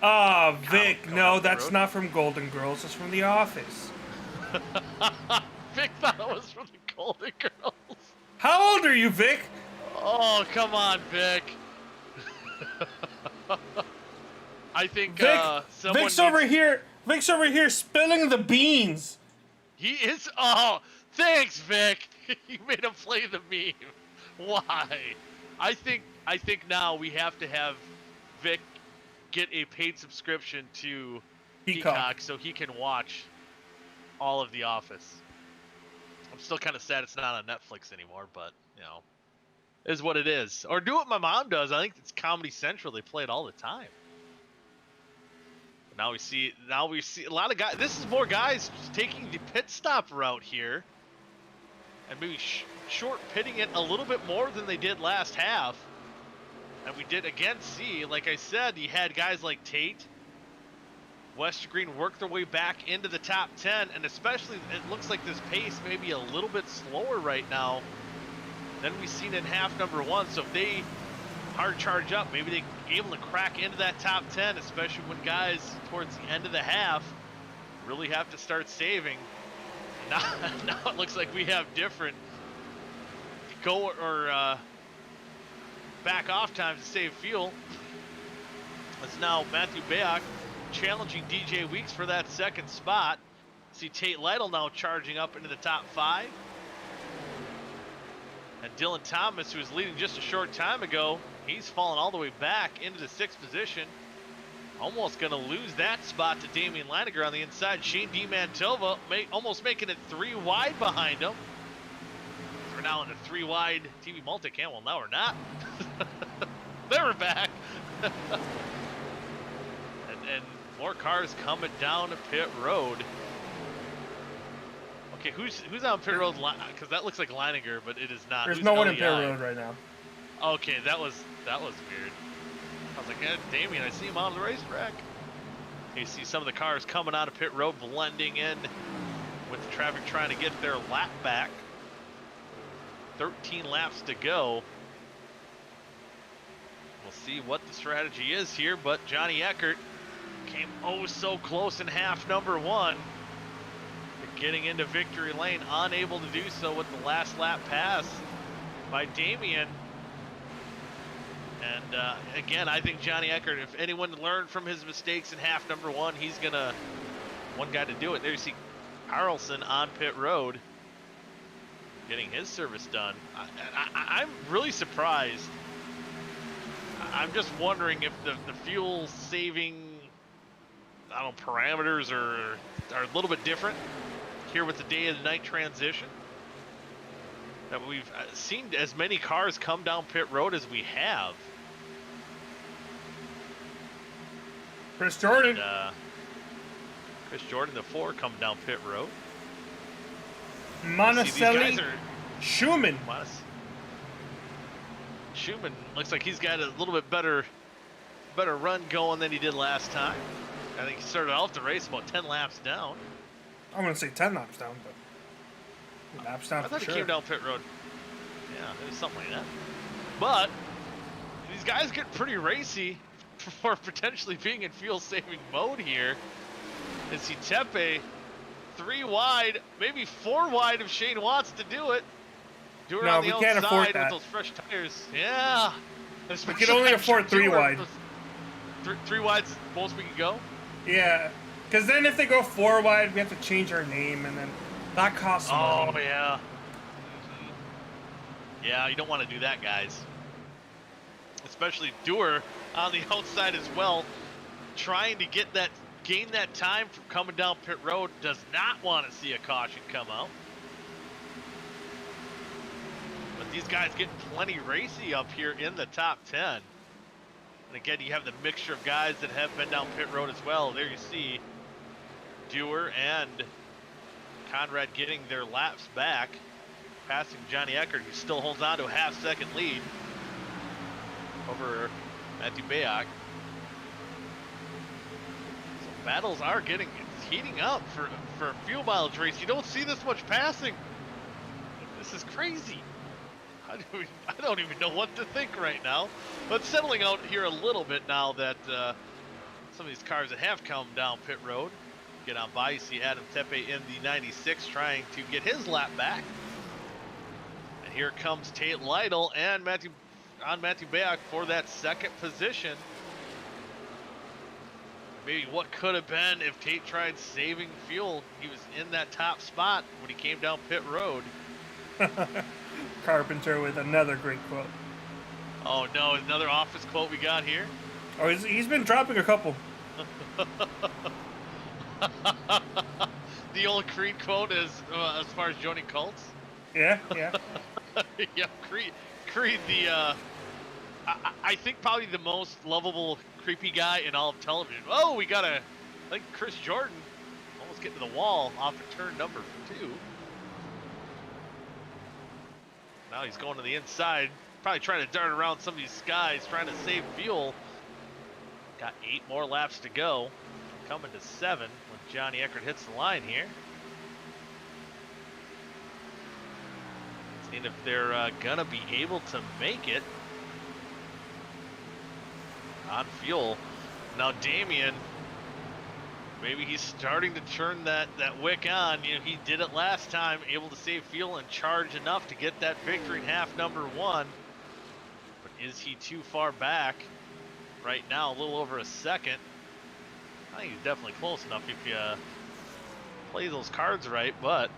Oh, Vic, Coming no, up the that's road. not from Golden Girls. It's from The Office. Vic thought it was from the Golden Girls. How old are you, Vic? Oh, come on, Vic. I think Vic, someone Vic's needs... over here. Vic's over here spilling the beans. He is. Oh, thanks, Vic. You made him play the meme. Why? I think now we have to have Vic get a paid subscription to Peacock so he can watch all of The Office. I'm still kind of sad it's not on Netflix anymore, but you know, is what it is. Or do what my mom does. I think it's Comedy Central. They play it all the time. Now we see a lot of guys. This is more guys taking the pit stop route here, and maybe short pitting it a little bit more than they did last half. And we did again see, like I said, you had guys like Tate, West Green work their way back into the top 10, and especially it looks like this pace may be a little bit slower right now than we've seen in half number 1. So if they hard charge up, maybe they able to crack into that top 10, especially when guys towards the end of the half really have to start saving. Now it looks like we have different go or back off times to save fuel. It's now Matthew Bayh challenging DJ Weeks for that second spot. See Tate Lytle now charging up into the top 5. And Dylan Thomas, who was leading just a short time ago, he's fallen all the way back into the 6th position. Almost going to lose that spot to Damian Leininger on the inside. Shane DiMantova almost making it 3 wide behind him. We're now in a 3 wide TV multicam. Well, now we're not. There we're back. and more cars coming down to pit road. Okay, who's on pit road? Because that looks like Leininger, but it is not. There's Who's no one in LEI? pit road right now. Okay, that was weird. I was like, Damien, I see him on the racetrack. You see some of the cars coming out of pit road, blending in with the traffic trying to get their lap back. 13 laps to go. We'll see what the strategy is here, but Johnny Eckert came oh so close in half number 1. Getting into victory lane, unable to do so with the last lap pass by Damien. And again, I think Johnny Eckert, if anyone learned from his mistakes in half number 1, he's gonna one guy to do it. There you see Carlson on pit road getting his service done. I'm really surprised. I'm just wondering if the fuel saving, I don't know, parameters are a little bit different here with the day and night transition. That we've seen as many cars come down pit road as we have. Chris Jordan. Chris Jordan, the 4, coming down pit road. Monticelli. Schumann. Schumann looks like he's got a little bit better run going than he did last time. I think he started off the race about 10 laps down. I wouldn't say 10 laps down, but laps down I for thought he sure. came down pit road. Yeah, it was something like that. But these guys get pretty racy for potentially being in fuel-saving mode here. And see Tepe 3 wide, maybe 4 wide if Shane wants to do it. Do it No, on the we outside can't afford with that. those fresh tires. Yeah. We can only afford 3 wide. 3 wide's the most we can go. Yeah, Because then if they go 4 wide, we have to change our name, and then that costs money. Oh, yeah. Yeah, you don't want to do that, guys. Especially Dewar on the outside as well, trying to gain that time from coming down pit road. Does not want to see a caution come out. But these guys getting plenty racy up here in the top 10. And again, you have the mixture of guys that have been down pit road as well. There you see Dewar and Conrad getting their laps back, passing Johnny Eckert, who still holds on to a half-second lead over Matthew Bayh. So battles are heating up for a fuel mileage race. You don't see this much passing. This is crazy. I don't even know what to think right now. But settling out here a little bit now that some of these cars that have come down pit road get on by. You see Adam Tepe in the 96 trying to get his lap back. And here comes Tate Lytle and Matthew Bayh for that second position. Maybe what could have been if Tate tried saving fuel. He was in that top spot when he came down pit road. Carpenter with another great quote. Oh no, another office quote we got here. Oh, he's been dropping a couple. The old Creed quote is as far as Joni Colts. Yeah. Yeah, Creed the I think probably the most lovable creepy guy in all of television. Oh, we got I think Chris Jordan almost getting to the wall off of turn number 2. Now he's going to the inside, probably trying to dart around some of these guys, trying to save fuel. Got 8 more laps to go. Coming to 7 when Johnny Eckert hits the line here. Seeing if they're gonna be able to make it on fuel. Now Damian, maybe he's starting to turn that wick on. You know, he did it last time, able to save fuel and charge enough to get that victory in half number 1. But is he too far back? Right now, a little over a second. I think he's definitely close enough if you play those cards right, but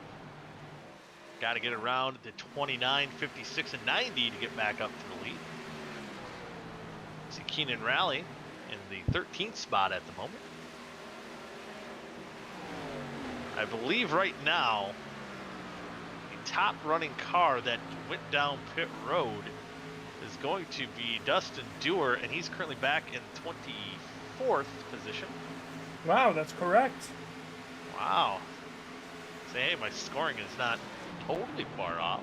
got to get around the 29, 56, and 90 to get back up to the lead. See Keenan Rally in the 13th spot at the moment. I believe right now, the top running car that went down pit road is going to be Dustin Dewar, and he's currently back in 24th position. Wow, that's correct. Wow. Say, hey, my scoring is not totally far off,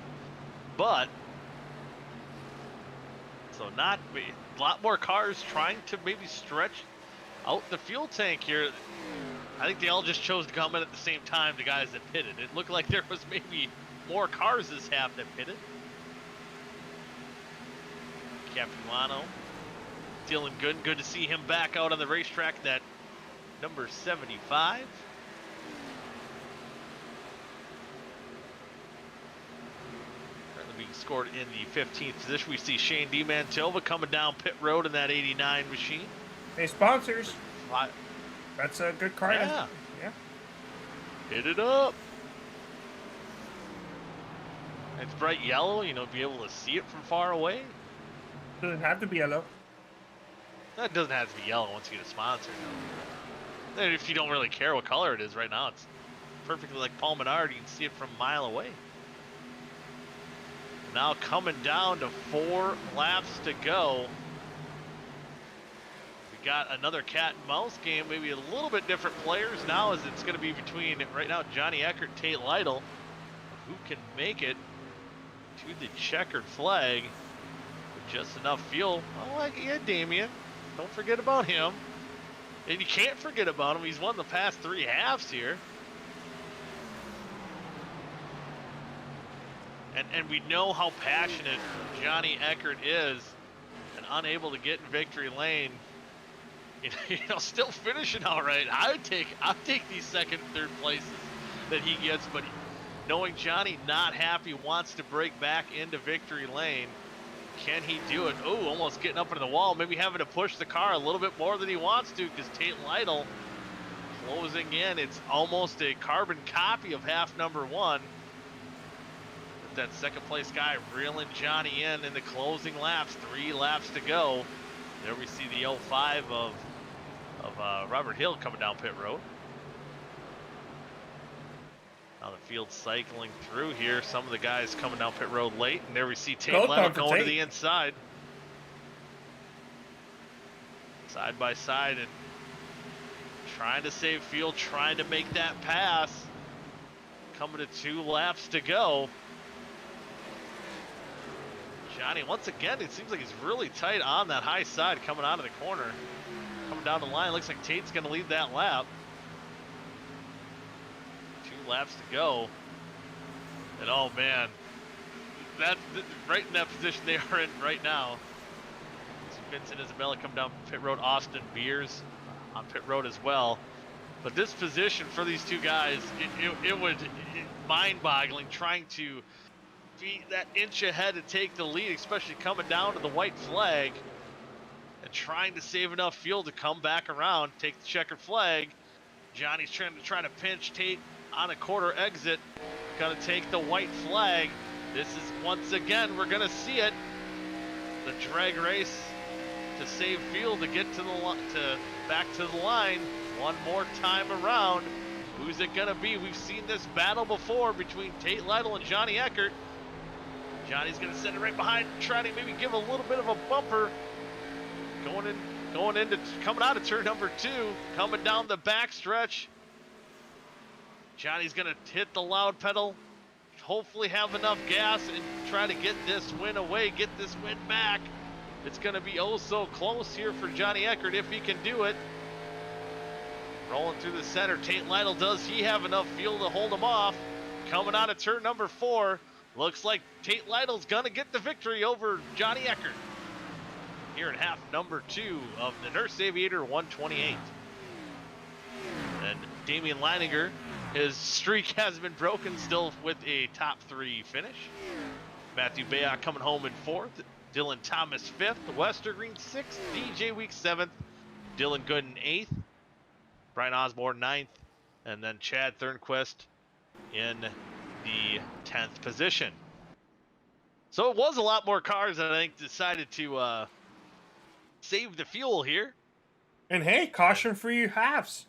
but so not a lot more cars trying to maybe stretch out the fuel tank here. I think they all just chose to come in at the same time, the guys that pitted. It looked like there was maybe more cars this half that pitted. Capuano feeling good. Good to see him back out on the racetrack. That number 75. Currently being scored in the 15th position. We see Shane DiMantova coming down pit road in that 89 machine. Hey, sponsors. That's a good car. Yeah. Yeah. Hit it up. It's bright yellow, you know, be able to see it from far away. Doesn't have to be yellow. That doesn't have to be yellow once you get a sponsor. And if you don't really care what color it is right now, it's perfectly like Paul Menard. You can see it from a mile away. Now coming down to 4 laps to go. We got another cat and mouse game, maybe a little bit different players now, as it's going to be between, right now, Johnny Eckert, Tate Lytle. Who can make it to the checkered flag with just enough fuel? Oh, yeah, Damian. Don't forget about him. And you can't forget about him. He's won the past 3 halves here. And we know how passionate Johnny Eckert is, and unable to get in victory lane. You know, still finishing all right. I'll take these second and third places that he gets, but knowing Johnny not happy, wants to break back into victory lane. Can he do it? Oh, almost getting up into the wall. Maybe having to push the car a little bit more than he wants to, because Tate Lytle closing in. It's almost a carbon copy of half number 1. With that second place guy reeling Johnny in the closing laps. 3 laps to go. There we see the 05 of Robert Hill coming down pit road. Now the field cycling through here. Some of the guys coming down pit road late, and there we see Tate Lytle going to the inside. Side by side and trying to save fuel, trying to make that pass. Coming to 2 laps to go. Johnny, once again, it seems like he's really tight on that high side coming out of the corner. Coming down the line, looks like Tate's going to lead that lap. 2 laps to go. And oh man, that's right in that position they are in right now. Vincent Isabella come down pit road. Austin Beers on pit road as well. But this position for these 2 guys, it was mind-boggling trying to be that inch ahead to take the lead, especially coming down to the white flag and trying to save enough fuel to come back around, take the checkered flag. Johnny's trying to pinch Tate on a quarter exit. Gonna take the white flag. This is, once again, we're gonna see it. The drag race to save fuel to get to the back to the line one more time around. Who's it gonna be? We've seen this battle before between Tate Lytle and Johnny Eckert. Johnny's gonna send it right behind, trying to maybe give a little bit of a bumper. Coming out of turn number 2, coming down the back stretch. Johnny's gonna hit the loud pedal, hopefully have enough gas and try to get this win away, get this win back. It's going to be oh so close here for Johnny Eckert if he can do it. Rolling through the center, Tate Lytle, does he have enough fuel to hold him off? Coming out of turn number 4, looks like Tate Lytle's going to get the victory over Johnny Eckert here in half number 2 of the Nurse Aviator 128. And Damian Leininger, his streak has been broken, still with a top 3 finish. Matthew Bayh coming home in 4th. Dylan Thomas 5th, Westergreen 6th, DJ Week 7th, Dylan Gooden 8th, Brian Osborne 9th, and then Chad Thornquist in the 10th position. So it was a lot more cars that I think decided to save the fuel here. And hey, caution-free halves.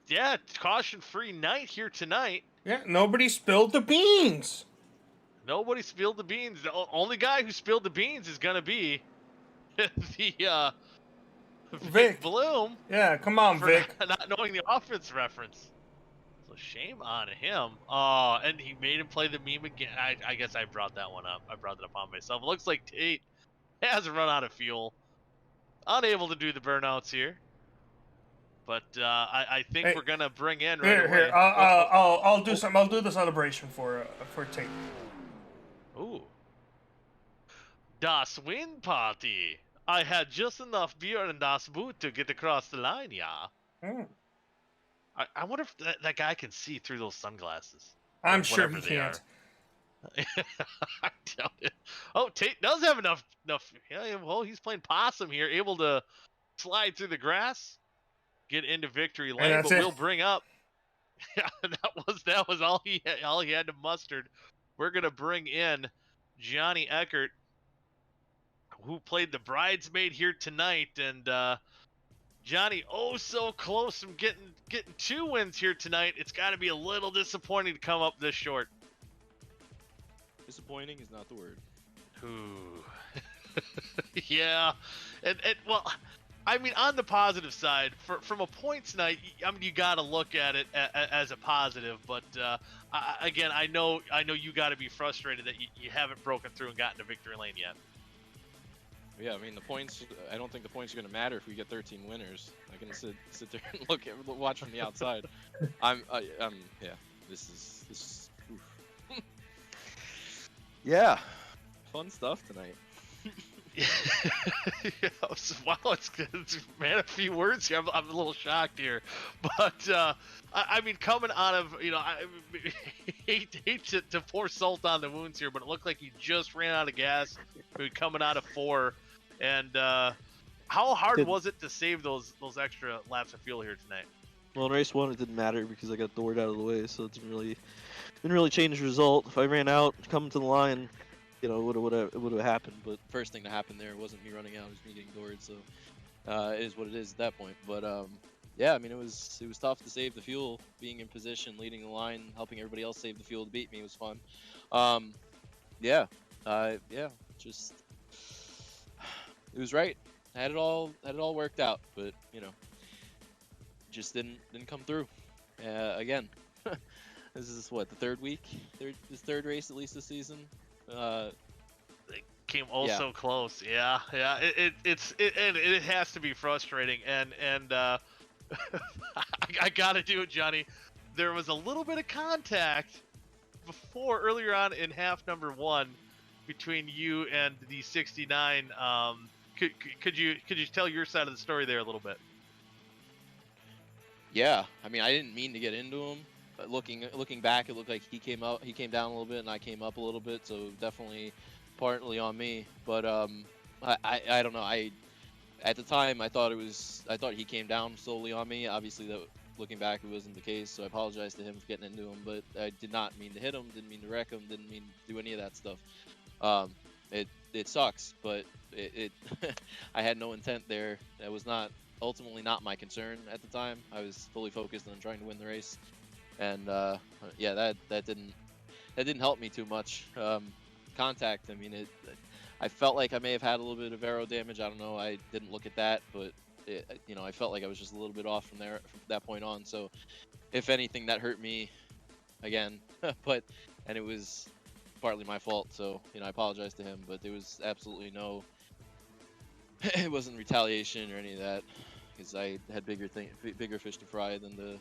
Yeah, caution-free night here tonight. Yeah, nobody spilled the beans. Nobody spilled the beans. The only guy who spilled the beans is going to be the Vic Bloom. Yeah, come on, Vic. Not knowing the offense reference. So shame on him. Oh, and he made him play the meme again. I guess I brought that one up. I brought it up on myself. It looks like Tate has run out of fuel. Unable to do the burnouts here. But I think we're going to bring in right away. Here, I'll do something. I'll do the celebration for Tate. Ooh. Das Win Party. I had just enough beer in das Boot to get across the line, yeah. Mm. I wonder if that guy can see through those sunglasses. I'm sure he can't. I doubt it. Oh, Tate does have enough. Yeah, well, he's playing possum here, able to slide through the grass, get into victory lane, but we'll bring up. Yeah, that was all he had to muster. We're gonna bring in Johnny Eckert, who played the bridesmaid here tonight, and Johnny, oh so close from getting 2 wins here tonight. It's got to be a little disappointing to come up this short. Disappointing is not the word. Ooh. Yeah, and well, I mean, on the positive side, from a points night, I mean, you got to look at it as a positive. But again, I know you got to be frustrated that you haven't broken through and gotten to victory lane yet. Yeah, I mean the points. I don't think the points are going to matter if we get 13 winners. I can sit there and watch from the outside. Yeah. This is. Oof. Yeah. Fun stuff tonight. Yeah, wow, it's man, a few words here. I'm a little shocked here, but I mean, coming out of I hate to pour salt on the wounds here, but it looked like he just ran out of gas. Coming out of 4, and how hard was it to save those extra laps of fuel here tonight? Well, in race 1 it didn't matter because I got doored out of the way, so it didn't really change the result. If I ran out, coming to the line, it would have happened. But First thing to happen there wasn't me running out; it was me getting doored. So it is what it is at that point. But yeah, I mean, it was tough to save the fuel. Being in position, leading the line, helping everybody else save the fuel to beat me was fun. Yeah, yeah, just it was right. I had it all worked out, but just didn't come through. Again, this is what, the third race at least this season. Came Yeah. so close. Yeah. It has to be frustrating. And I gotta do it, Johnny. There was a little bit of contact earlier on in half number 1 between you and the 69. Could you tell your side of the story there a little bit? Yeah, I mean, I didn't mean to get into him, but looking back, it looked like he came down a little bit, and I came up a little bit, so definitely partly on me. But I don't know. At the time I thought he came down solely on me. Obviously, looking back, it wasn't the case, so I apologize to him for getting into him. But I did not mean to hit him, didn't mean to wreck him, didn't mean to do any of that stuff. It sucks, but it I had no intent there. That was ultimately not my concern at the time. I was fully focused on trying to win the race, and yeah, that didn't help me too much. Contact, I mean, I felt like I may have had a little bit of aero damage. I don't know. I didn't look at that, but I felt like I was just a little bit off from that point on. So, if anything, that hurt me again. And it was partly my fault. So, I apologize to him, but there was absolutely no. It wasn't retaliation or any of that, because I had bigger fish to fry than to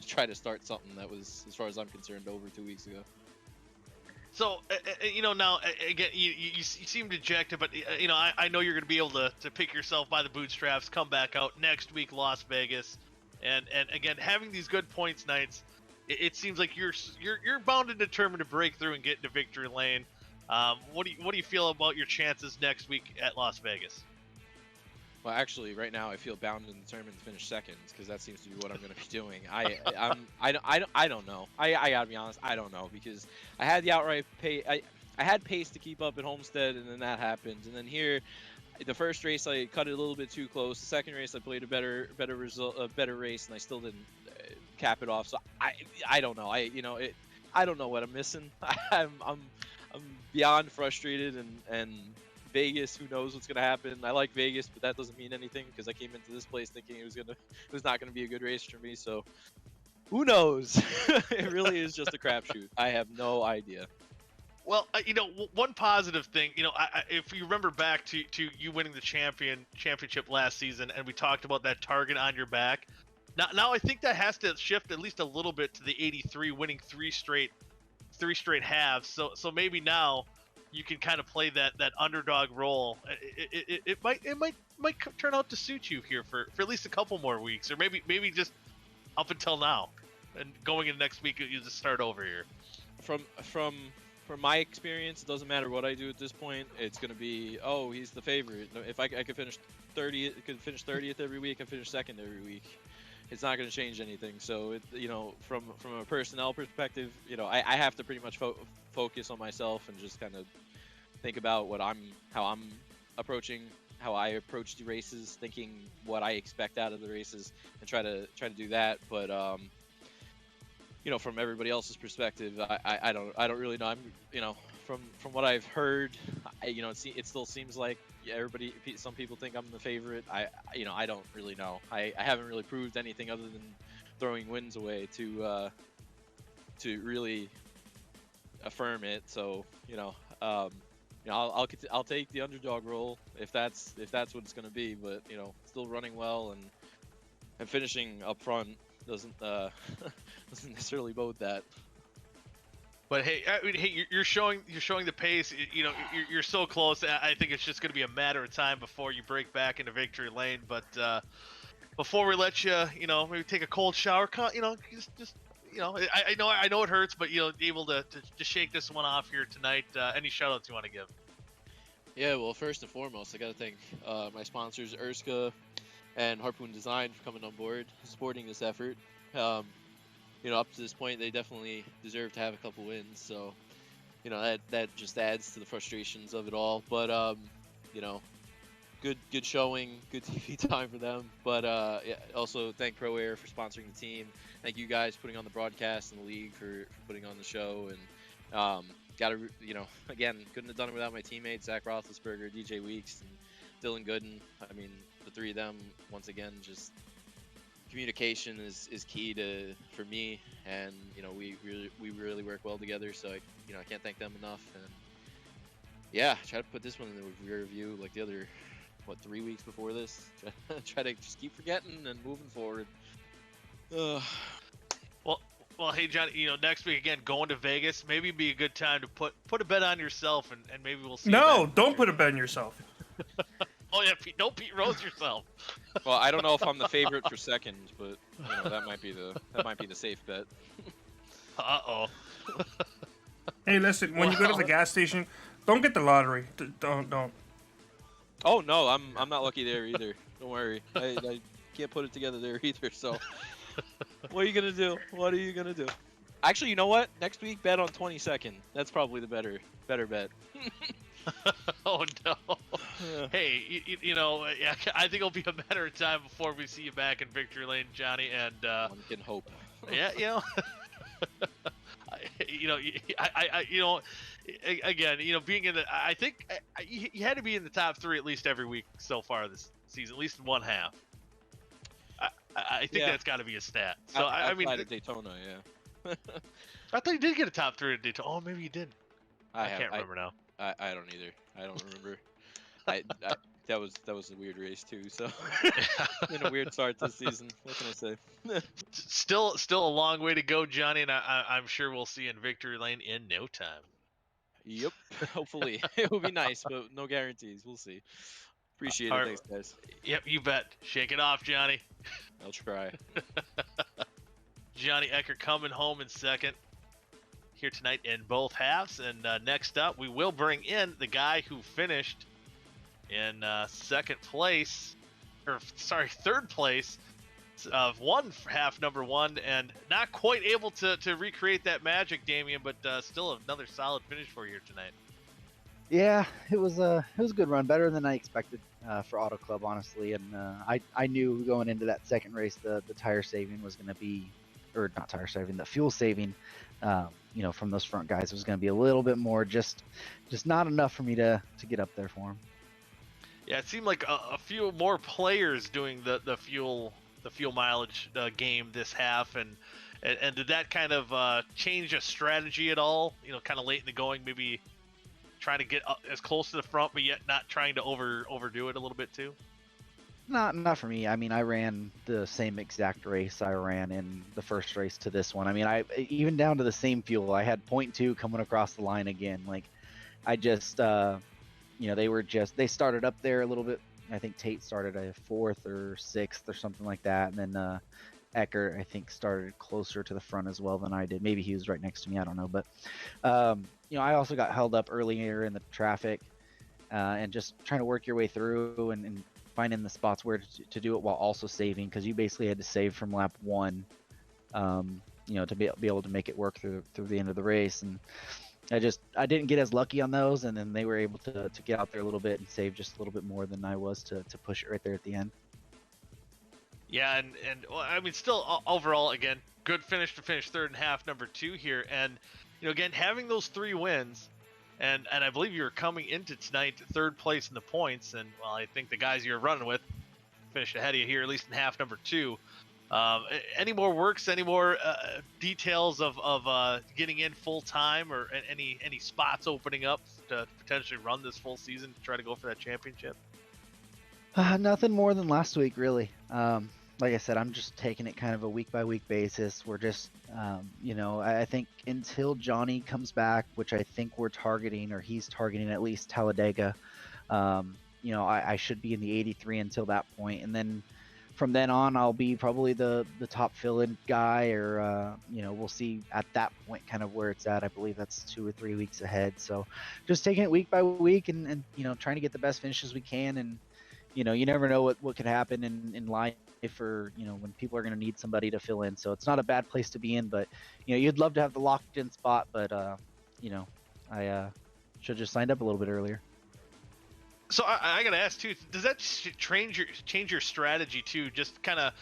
try to start something that was, as far as I'm concerned, over 2 weeks ago. So, now, again, you seem dejected, but, I know you're going to be able to pick yourself by the bootstraps, come back out next week, Las Vegas. And again, having these good points nights, it seems like you're bound and determined to break through and get into victory lane. What do you feel about your chances next week at Las Vegas? Well, actually, right now I feel bound and determined to finish second, because that seems to be what I'm going to be doing. I don't know. I gotta be honest. I don't know, because I had the outright pay. I had pace to keep up at Homestead, and then that happened. And then here, the first race I cut it a little bit too close. The second race I played a better race, and I still didn't cap it off. So I don't know. I don't know what I'm missing. I'm beyond frustrated, and Vegas, who knows what's gonna happen. I like Vegas, but that doesn't mean anything, because I came into this place thinking it was not gonna be a good race for me. So who knows? It really is just a crapshoot. I have no idea. Well, one positive thing, if you remember back to you winning the championship last season, and we talked about that target on your back. Now I think that has to shift at least a little bit to the 83, winning three straight halves. So maybe now you can kind of play that underdog role. It might turn out to suit you here for at least a couple more weeks, or maybe just up until now, and going into next week you just start over here. From my experience, it doesn't matter what I do at this point. It's going to be, oh, he's the favorite. If I could finish 30th every week, I finish second every week. It's not going to change anything. So from a personnel perspective, I have to pretty much focus on myself and just kind of think about how I'm approaching, how I approach the races, thinking what I expect out of the races, and try to do that. But from everybody else's perspective, I don't really know. I'm from what I've heard, it still seems like some people think I'm the favorite. I don't really know. I haven't really proved anything other than throwing wins away to really affirm it. So I'll take the underdog role if that's what it's gonna be. But still running well and finishing up front doesn't necessarily bode that. But hey, you're showing the pace. You're so close. I think it's just going to be a matter of time before you break back into victory lane. But before we let you, maybe take a cold shower, just I know it hurts, but able to shake this one off here tonight. Any shout outs you want to give? Yeah, well, first and foremost, I got to thank my sponsors, OSCA, and Harpoon Design for coming on board, supporting this effort. Up to this point, they definitely deserve to have a couple wins. So, that just adds to the frustrations of it all. But good showing, good TV time for them. But also thank Pro Air for sponsoring the team. Thank you guys for putting on the broadcast and the league for putting on the show. And again, couldn't have done it without my teammates Zach Roethlisberger, DJ Weeks, and Dylan Gooden. I mean, the three of them, once again, just communication is key for me, and we really work well together. So I can't thank them enough. And yeah, try to put this one in the rear view like the other 3 weeks before this. Try to just keep forgetting and moving forward. Well, hey John, next week again going to Vegas. Maybe it'd be a good time to put a bet on yourself, and maybe we'll see. No, don't put a bet on yourself. Oh yeah, don't Pete Rose yourself. Well, I don't know if I'm the favorite for second, but that might be the safe bet. Uh-oh. Hey, listen, when you go to the gas station, don't get the lottery. Don't. Oh no, I'm not lucky there either. Don't worry, I can't put it together there either. So, what are you gonna do? What are you gonna do? Actually, you know what? Next week, bet on 22nd. That's probably the better bet. Oh no. Hey, I think it'll be a matter of time before we see you back in victory lane, Johnny. And One can hope. Yeah, again, being in the, I think you had to be in the top 3 at least every week so far this season, at least in one half. I think that's got to be a stat. So I mean, at Daytona, yeah. I thought you did get a top 3 at Daytona. Oh, maybe you didn't. I can't remember now. I don't either. I don't remember. That was a weird race too. So been a weird start this season. What can I say? Still a long way to go, Johnny, and I'm sure we'll see you in victory lane in no time. Yep. Hopefully it will be nice, but no guarantees. We'll see. Appreciate it. Thanks, guys. Yep, you bet. Shake it off, Johnny. I'll try. Johnny Eckert coming home in second here tonight in both halves. And next up, we will bring in the guy who finished in third place of one half number 1, and not quite able to recreate that magic, Damian, but still another solid finish for you here tonight. Yeah, it was a good run, better than I expected for Auto Club, honestly. And I knew going into that second race the tire saving was going to be, or not tire saving, the fuel saving, from those front guys was going to be a little bit more, just not enough for me to get up there for them. Yeah, it seemed like a few more players doing the fuel mileage game this half, and did that kind of change a strategy at all? Kind of late in the going, maybe trying to get as close to the front, but yet not trying to overdo it a little bit too. Not for me. I mean, I ran the same exact race I ran in the first race to this one. I mean, I even down to the same fuel. I had 0.2 coming across the line again. Like, I just, they started up there a little bit. I think Tate started a 4th or 6th or something like that, and then Eckert, I think, started closer to the front as well than I did. Maybe he was right next to me. I don't know, but I also got held up earlier in the traffic, and just trying to work your way through and finding the spots where to do it while also saving, because you basically had to save from lap 1, to be able to make it work through the end of the race. And I didn't get as lucky on those, and then they were able to get out there a little bit and save just a little bit more than I was to push it right there at the end. Yeah, and I mean, still overall, again, good finish to finish third and half number 2 here, and again, having those 3 wins, and I believe you were coming into tonight third place in the points, and well, I think the guys you're running with finished ahead of you here, at least in half number 2. Any more works? Any more details of getting in full time, or any spots opening up to potentially run this full season to try to go for that championship? Nothing more than last week, really. Like I said, I'm just taking it kind of a week by week basis. We're just, I think until Johnny comes back, which I think we're targeting, or he's targeting at least Talladega. I should be in the 83 until that point, and then from then on, I'll be probably the top fill-in guy, or we'll see at that point kind of where it's at. I believe that's 2 or 3 weeks ahead. So just taking it week by week, and trying to get the best finishes we can, and you never know what could happen in life, or when people are going to need somebody to fill in. So it's not a bad place to be in, but you'd love to have the locked in spot, but you know, I should have just signed up a little bit earlier. So I gotta ask too, does that change your strategy too? Just kind of,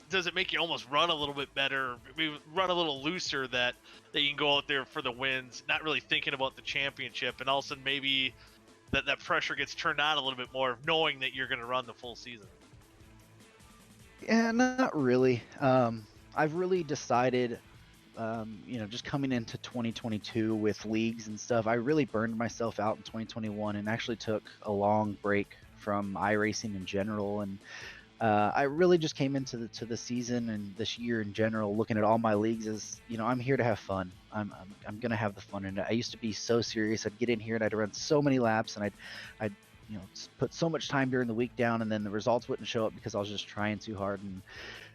does it make you almost run a little bit better, maybe run a little looser, that you can go out there for the wins, not really thinking about the championship, and all of a sudden maybe that pressure gets turned on a little bit more, knowing that you're going to run the full season? Yeah, not really. I've really decided, just coming into 2022 with leagues and stuff, I really burned myself out in 2021 and actually took a long break from iRacing in general. And I really just came into the season and this year in general, looking at all my leagues as, I'm here to have fun. I'm gonna have the fun in it. I used to be so serious. I'd get in here and I'd run so many laps, and I'd put so much time during the week down, and then the results wouldn't show up because I was just trying too hard. And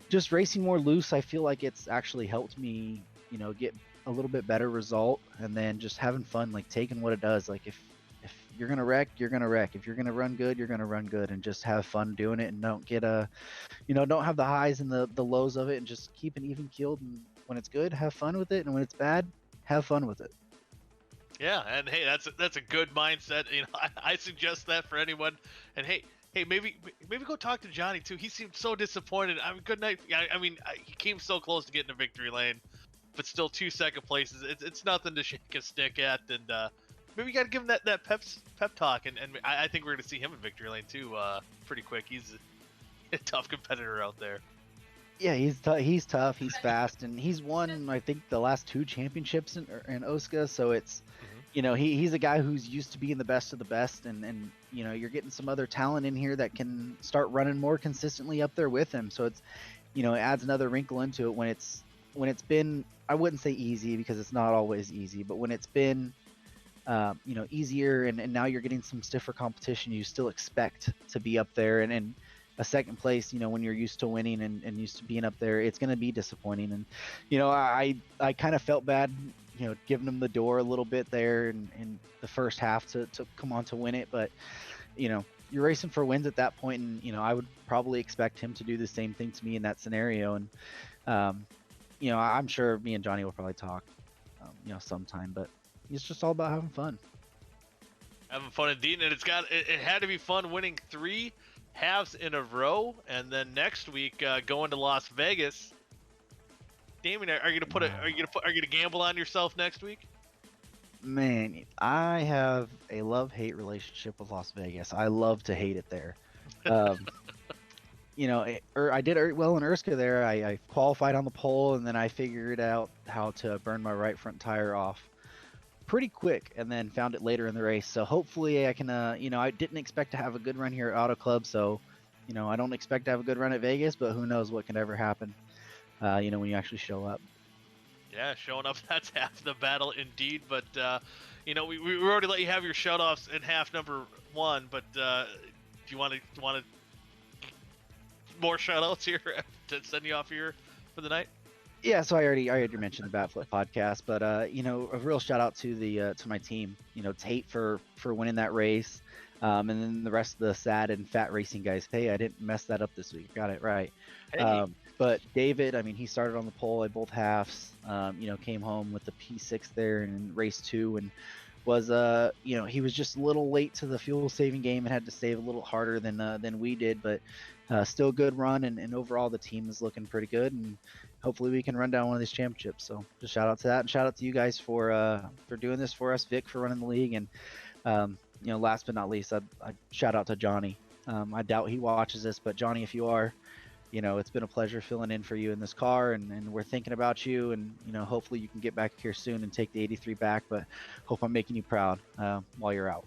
just racing more loose, I feel like it's actually helped me, get a little bit better result, and then just having fun, like taking what it does. Like if you're gonna wreck, you're gonna wreck. If you're gonna run good, you're gonna run good, and just have fun doing it, and don't get don't have the highs and the lows of it, and just keep an even keeled. And when it's good, have fun with it, and when it's bad, have fun with it. Yeah, and hey, that's a good mindset. I suggest that for anyone. And hey, maybe go talk to Johnny too. He seemed so disappointed. I mean, good night. He came so close to getting a victory lane, but still 2 second places. It's nothing to shake a stick at. And maybe you got to give him that pep talk. And I think we're gonna see him in victory lane too, pretty quick. He's a tough competitor out there. Yeah, he's tough. He's fast, and he's won, I think, the last 2 championships in OSCA. So it's, he's a guy who's used to being the best of the best, and you're getting some other talent in here that can start running more consistently up there with him. So it's, it adds another wrinkle into it when it's been, I wouldn't say easy because it's not always easy, but when it's been, easier, and now you're getting some stiffer competition, you still expect to be up there, and a second place, when you're used to winning and used to being up there, it's going to be disappointing. And, I kind of felt bad, giving him the door a little bit there in the first half to come on to win it. But, you're racing for wins at that point, and, I would probably expect him to do the same thing to me in that scenario. And, I'm sure me and Johnny will probably talk, sometime, but it's just all about having fun. Having fun indeed, and it had to be fun winning 3 halves in a row, and then next week going to Las Vegas. Damien, are you gonna gamble on yourself next week? Man, I have a love-hate relationship with Las Vegas. I love to hate it there. I did well in Urska there. I qualified on the pole, and then I figured out how to burn my right front tire off pretty quick, and then found it later in the race. So hopefully I can, I didn't expect to have a good run here at Auto Club, so, I don't expect to have a good run at Vegas, but who knows what can ever happen, when you actually show up. Yeah, showing up, that's half the battle indeed. But, we already let you have your shutoffs in half number 1, but do you want to more shoutouts here to send you off here for the night? Yeah, so I already mentioned the Batflip podcast, but a real shout out to my team, Tate for winning that race, and then the rest of the sad and fat racing guys. Hey, I didn't mess that up this week. Got it right. Hey. But David, he started on the pole at both halves. Came home with the P6 there in race 2, and was he was just a little late to the fuel saving game and had to save a little harder than we did, but still a good run, and overall the team is looking pretty good, and hopefully we can run down one of these championships. So just shout out to that, and shout out to you guys for doing this for us, Vic for running the league, and last but not least, I shout out to Johnny. I doubt he watches this, but Johnny, if you are, it's been a pleasure filling in for you in this car, and we're thinking about you, and hopefully you can get back here soon and take the 83 back, but hope I'm making you proud while you're out.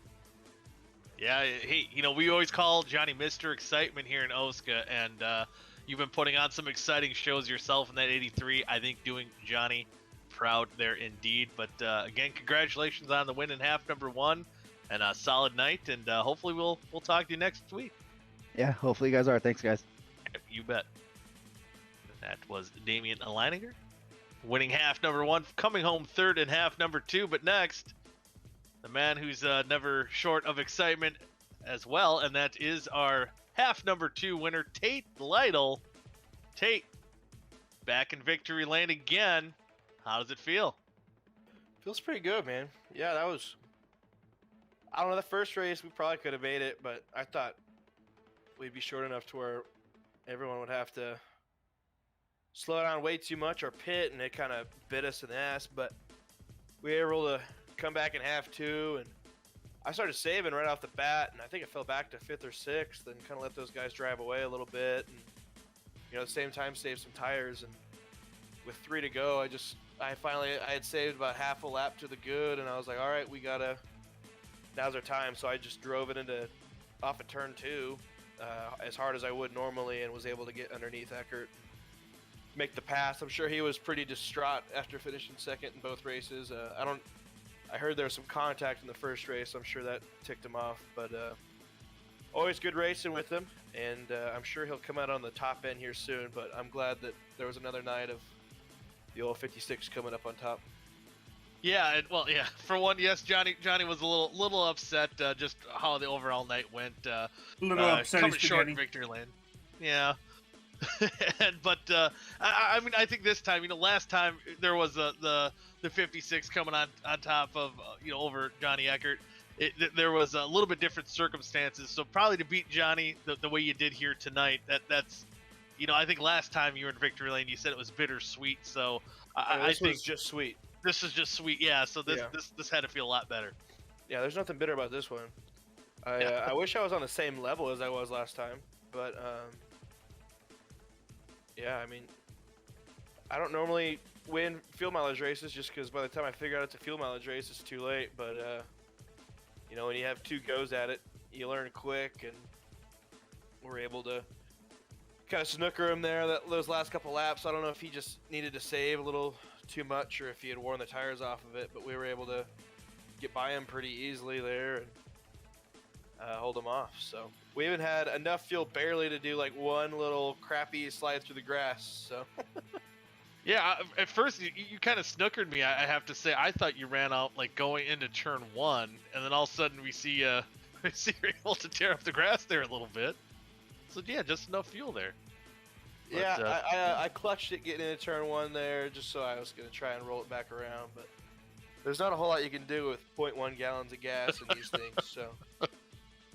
Yeah, hey, we always call Johnny Mr. Excitement here in OSCA, and you've been putting on some exciting shows yourself in that 83. I think doing Johnny proud there indeed. But again, congratulations on the win in half number 1, and a solid night. And hopefully we'll talk to you next week. Yeah, hopefully you guys are. Thanks, guys. You bet. That was Damien Leininger winning half number 1, coming home 3rd in half number 2. But next, the man who's never short of excitement as well, and that is our half number 2 winner, Tate Lytle. Tate, back in victory lane again. How does it feel? Feels pretty good, man. Yeah, that was. I don't know. The first race we probably could have made it, but I thought we'd be short enough to where everyone would have to slow down way too much or pit, and it kind of bit us in the ass. But we were able to come back in half 2, and I started saving right off the bat, and I think I fell back to 5th or 6th, and kind of let those guys drive away a little bit, and at the same time save some tires. And with 3 to go, I had saved about half a lap to the good, and I was like, all right, now's our time. So I just drove it off of turn 2 as hard as I would normally, and was able to get underneath Eckert, make the pass. I'm sure he was pretty distraught after finishing 2nd in both races. I heard there was some contact in the first race, so I'm sure that ticked him off. But always good racing with him, and I'm sure he'll come out on the top end here soon. But I'm glad that there was another night of the old 56 coming up on top. Yeah, for one, yes, Johnny was a little upset just how the overall night went. A little upset. Coming short in victory lane. Yeah. But I mean, I think this time, last time there was the 56 coming on top of over Johnny Eckert. There was a little bit different circumstances, so probably to beat Johnny the way you did here tonight, that's I think last time you were in victory lane, you said it was bittersweet. So I think was just sweet. This is just sweet, yeah. So this had to feel a lot better. Yeah, there's nothing bitter about this one. I wish I was on the same level as I was last time, but yeah, I mean, I don't normally win fuel mileage races just because by the time I figure out it's a fuel mileage race, it's too late. But when you have 2 goes at it, you learn quick, and we're able to kind of snooker him there those last couple laps. I don't know if he just needed to save a little too much or if he had worn the tires off of it, but we were able to get by him pretty easily there and hold him off. So we even had enough fuel barely to do like one little crappy slide through the grass. So yeah, at first you kind of snookered me. I have to say, I thought you ran out like going into turn 1, and then all of a sudden we see you're able to tear up the grass there a little bit. So yeah, just enough fuel there. But, yeah, I clutched it getting into turn 1 there, just so I was going to try and roll it back around. But there's not a whole lot you can do with 0.1 gallons of gas in these things. So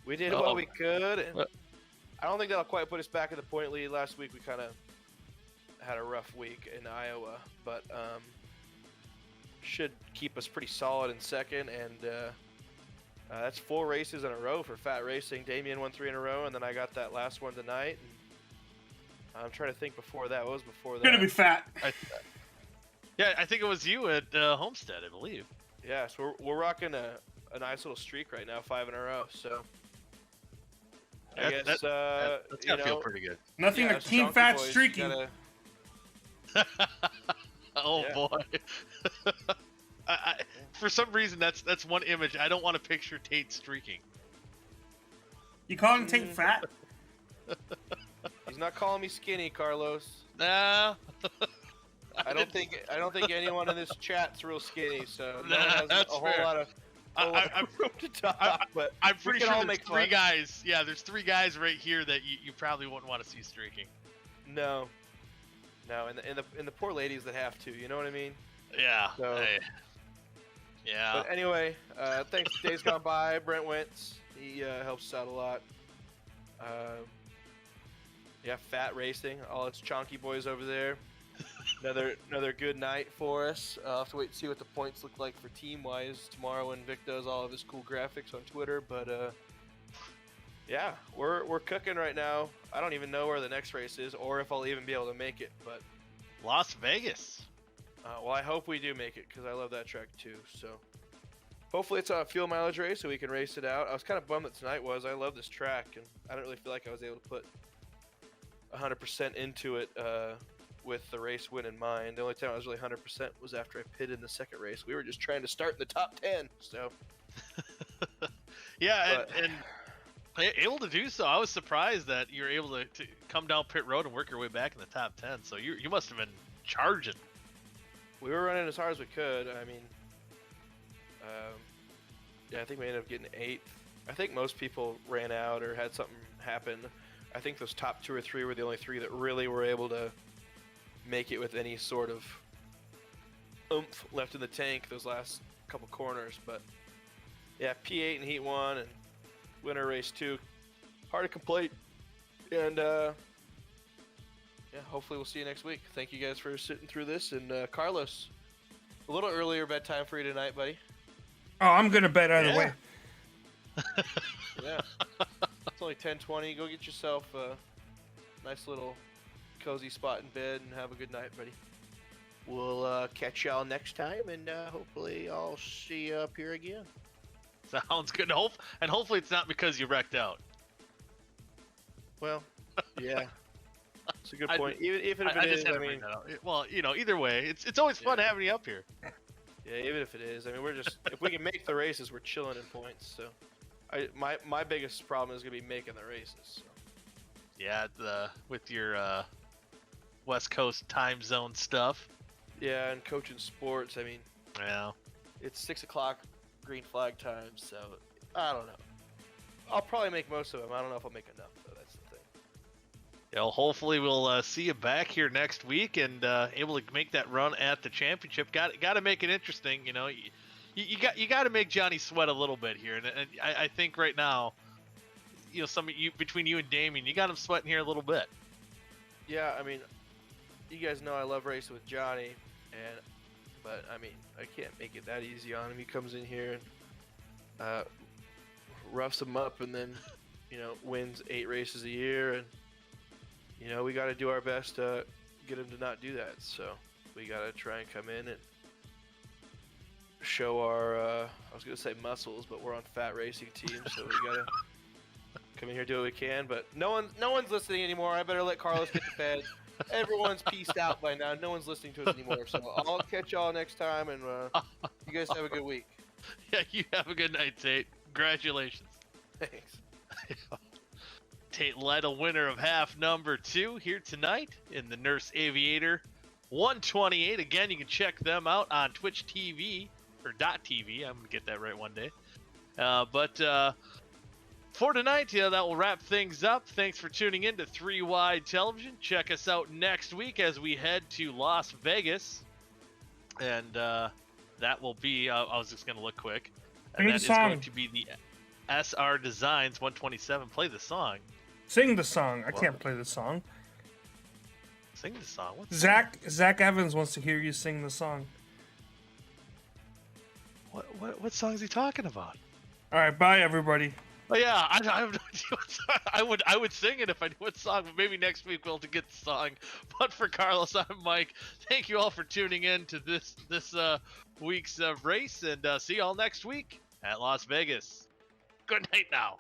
we did what we could. And I don't think that'll quite put us back in the point lead. Last week we kind of had a rough week in Iowa, but should keep us pretty solid in 2nd. And that's 4 races in a row for Fat Racing. Damien won 3 in a row, and then I got that last one tonight. And I'm trying to think before that. What was before that? Gonna be Fat. I think it was you at Homestead, I believe. Yeah, so we're rocking a nice little streak right now, 5 in a row. So I guess that's gotta feel pretty good. Nothing like Team Fat streaking. Oh yeah. Boy. For some reason, that's one image. I don't want to picture Tate streaking. You calling Tate fat? He's not calling me skinny, Carlos. Nah. I don't think anyone in this chat's real skinny, so no one has a whole lot of room to talk. But I'm pretty sure there's 3 fun. guys. Yeah, there's 3 guys right here that you probably wouldn't want to see streaking. No, and the poor ladies that have to. You know what I mean? Yeah. So, hey. Yeah. But anyway, thanks to Days Gone By, Brent Wentz. He helps us out a lot. Yeah, Fat Racing, all its chonky boys over there. Another good night for us. I'll have to wait and see what the points look like for team-wise tomorrow when Vic does all of his cool graphics on Twitter. But yeah, we're cooking right now. I don't even know where the next race is or if I'll even be able to make it. But Las Vegas. well, I hope we do make it because I love that track too. So hopefully it's a fuel mileage race so we can race it out. I was kind of bummed that tonight was. I love this track and I don't really feel like I was able to put 100% into it with the race win in mind. The only time I was really 100% was after I pitted in the second race. We were just trying to start in the top 10. So yeah, and able to do so. I was surprised that you were able to come down pit road and work your way back in the top 10. So you must have been charging. We were running as hard as we could. I mean, yeah, I think we ended up getting 8th I think most people ran out or had something happen. I think those top 2 or 3 were the only 3 that really were able to make it with any sort of oomph left in the tank those last couple corners. But yeah, P8 and Heat 1 and winter race 2, hard to complete. And yeah, hopefully we'll see you next week. Thank you guys for sitting through this. And Carlos, a little earlier bedtime for you tonight, buddy. Oh, I'm gonna bet either way. Yeah. It's only 10:20. Go get yourself a nice little cozy spot in bed and have a good night, buddy. We'll catch y'all next time, and hopefully I'll see you up here again. Sounds good. And hopefully it's not because you wrecked out. Well, yeah. It's a good point. Even if it is, I mean, well, either way, it's always fun having you up here. Yeah, even if it is, I mean, we're just if we can make the races, we're chilling in points. So, my biggest problem is gonna be making the races. So. Yeah, with your West Coast time zone stuff. Yeah, and coaching sports. I mean, yeah, it's 6 o'clock green flag time, so I don't know. I'll probably make most of them. I don't know if I'll make enough, though. That's the thing. Yeah, well, hopefully we'll see you back here next week and able to make that run at the championship. Got to make it interesting, You got to make Johnny sweat a little bit here, and I think right now, between you and Damien, you got him sweating here a little bit. Yeah, I mean, you guys know I love racing with Johnny, but I mean, I can't make it that easy on him. He comes in here and roughs him up, and then wins 8 races a year, and we got to do our best to get him to not do that. So we got to try and come in and show our I was gonna say muscles, but we're on fat racing team, so we gotta come in here, do what we can. But no one's listening anymore. I better let Carlos get to bed. Everyone's peaced out by now. No one's listening to us anymore. So I'll catch y'all next time, and you guys have a good week. Yeah, you have a good night, Tate. Congratulations. Thanks. Tate Lytle, winner of half number 2 here tonight in the Nurse Aviator 128. Again, you can check them out on Twitch TV or .tv. I'm gonna get that right one day. But for tonight, that will wrap things up. Thanks for tuning in to 3 Wide Television. Check us out next week as we head to Las Vegas, and that will be. I was just gonna look quick, and that is going to be the SR Designs 127. Play the song. Sing the song. I can't play the song. Sing the song. What's Zach Evans wants to hear you sing the song. What song is he talking about? All right, bye everybody. Oh yeah, I have no idea what song. I would sing it if I knew what song, but maybe next week we'll get the song. But for Carlos, I'm Mike. Thank you all for tuning in to this week's race, and see you all next week at Las Vegas. Good night now.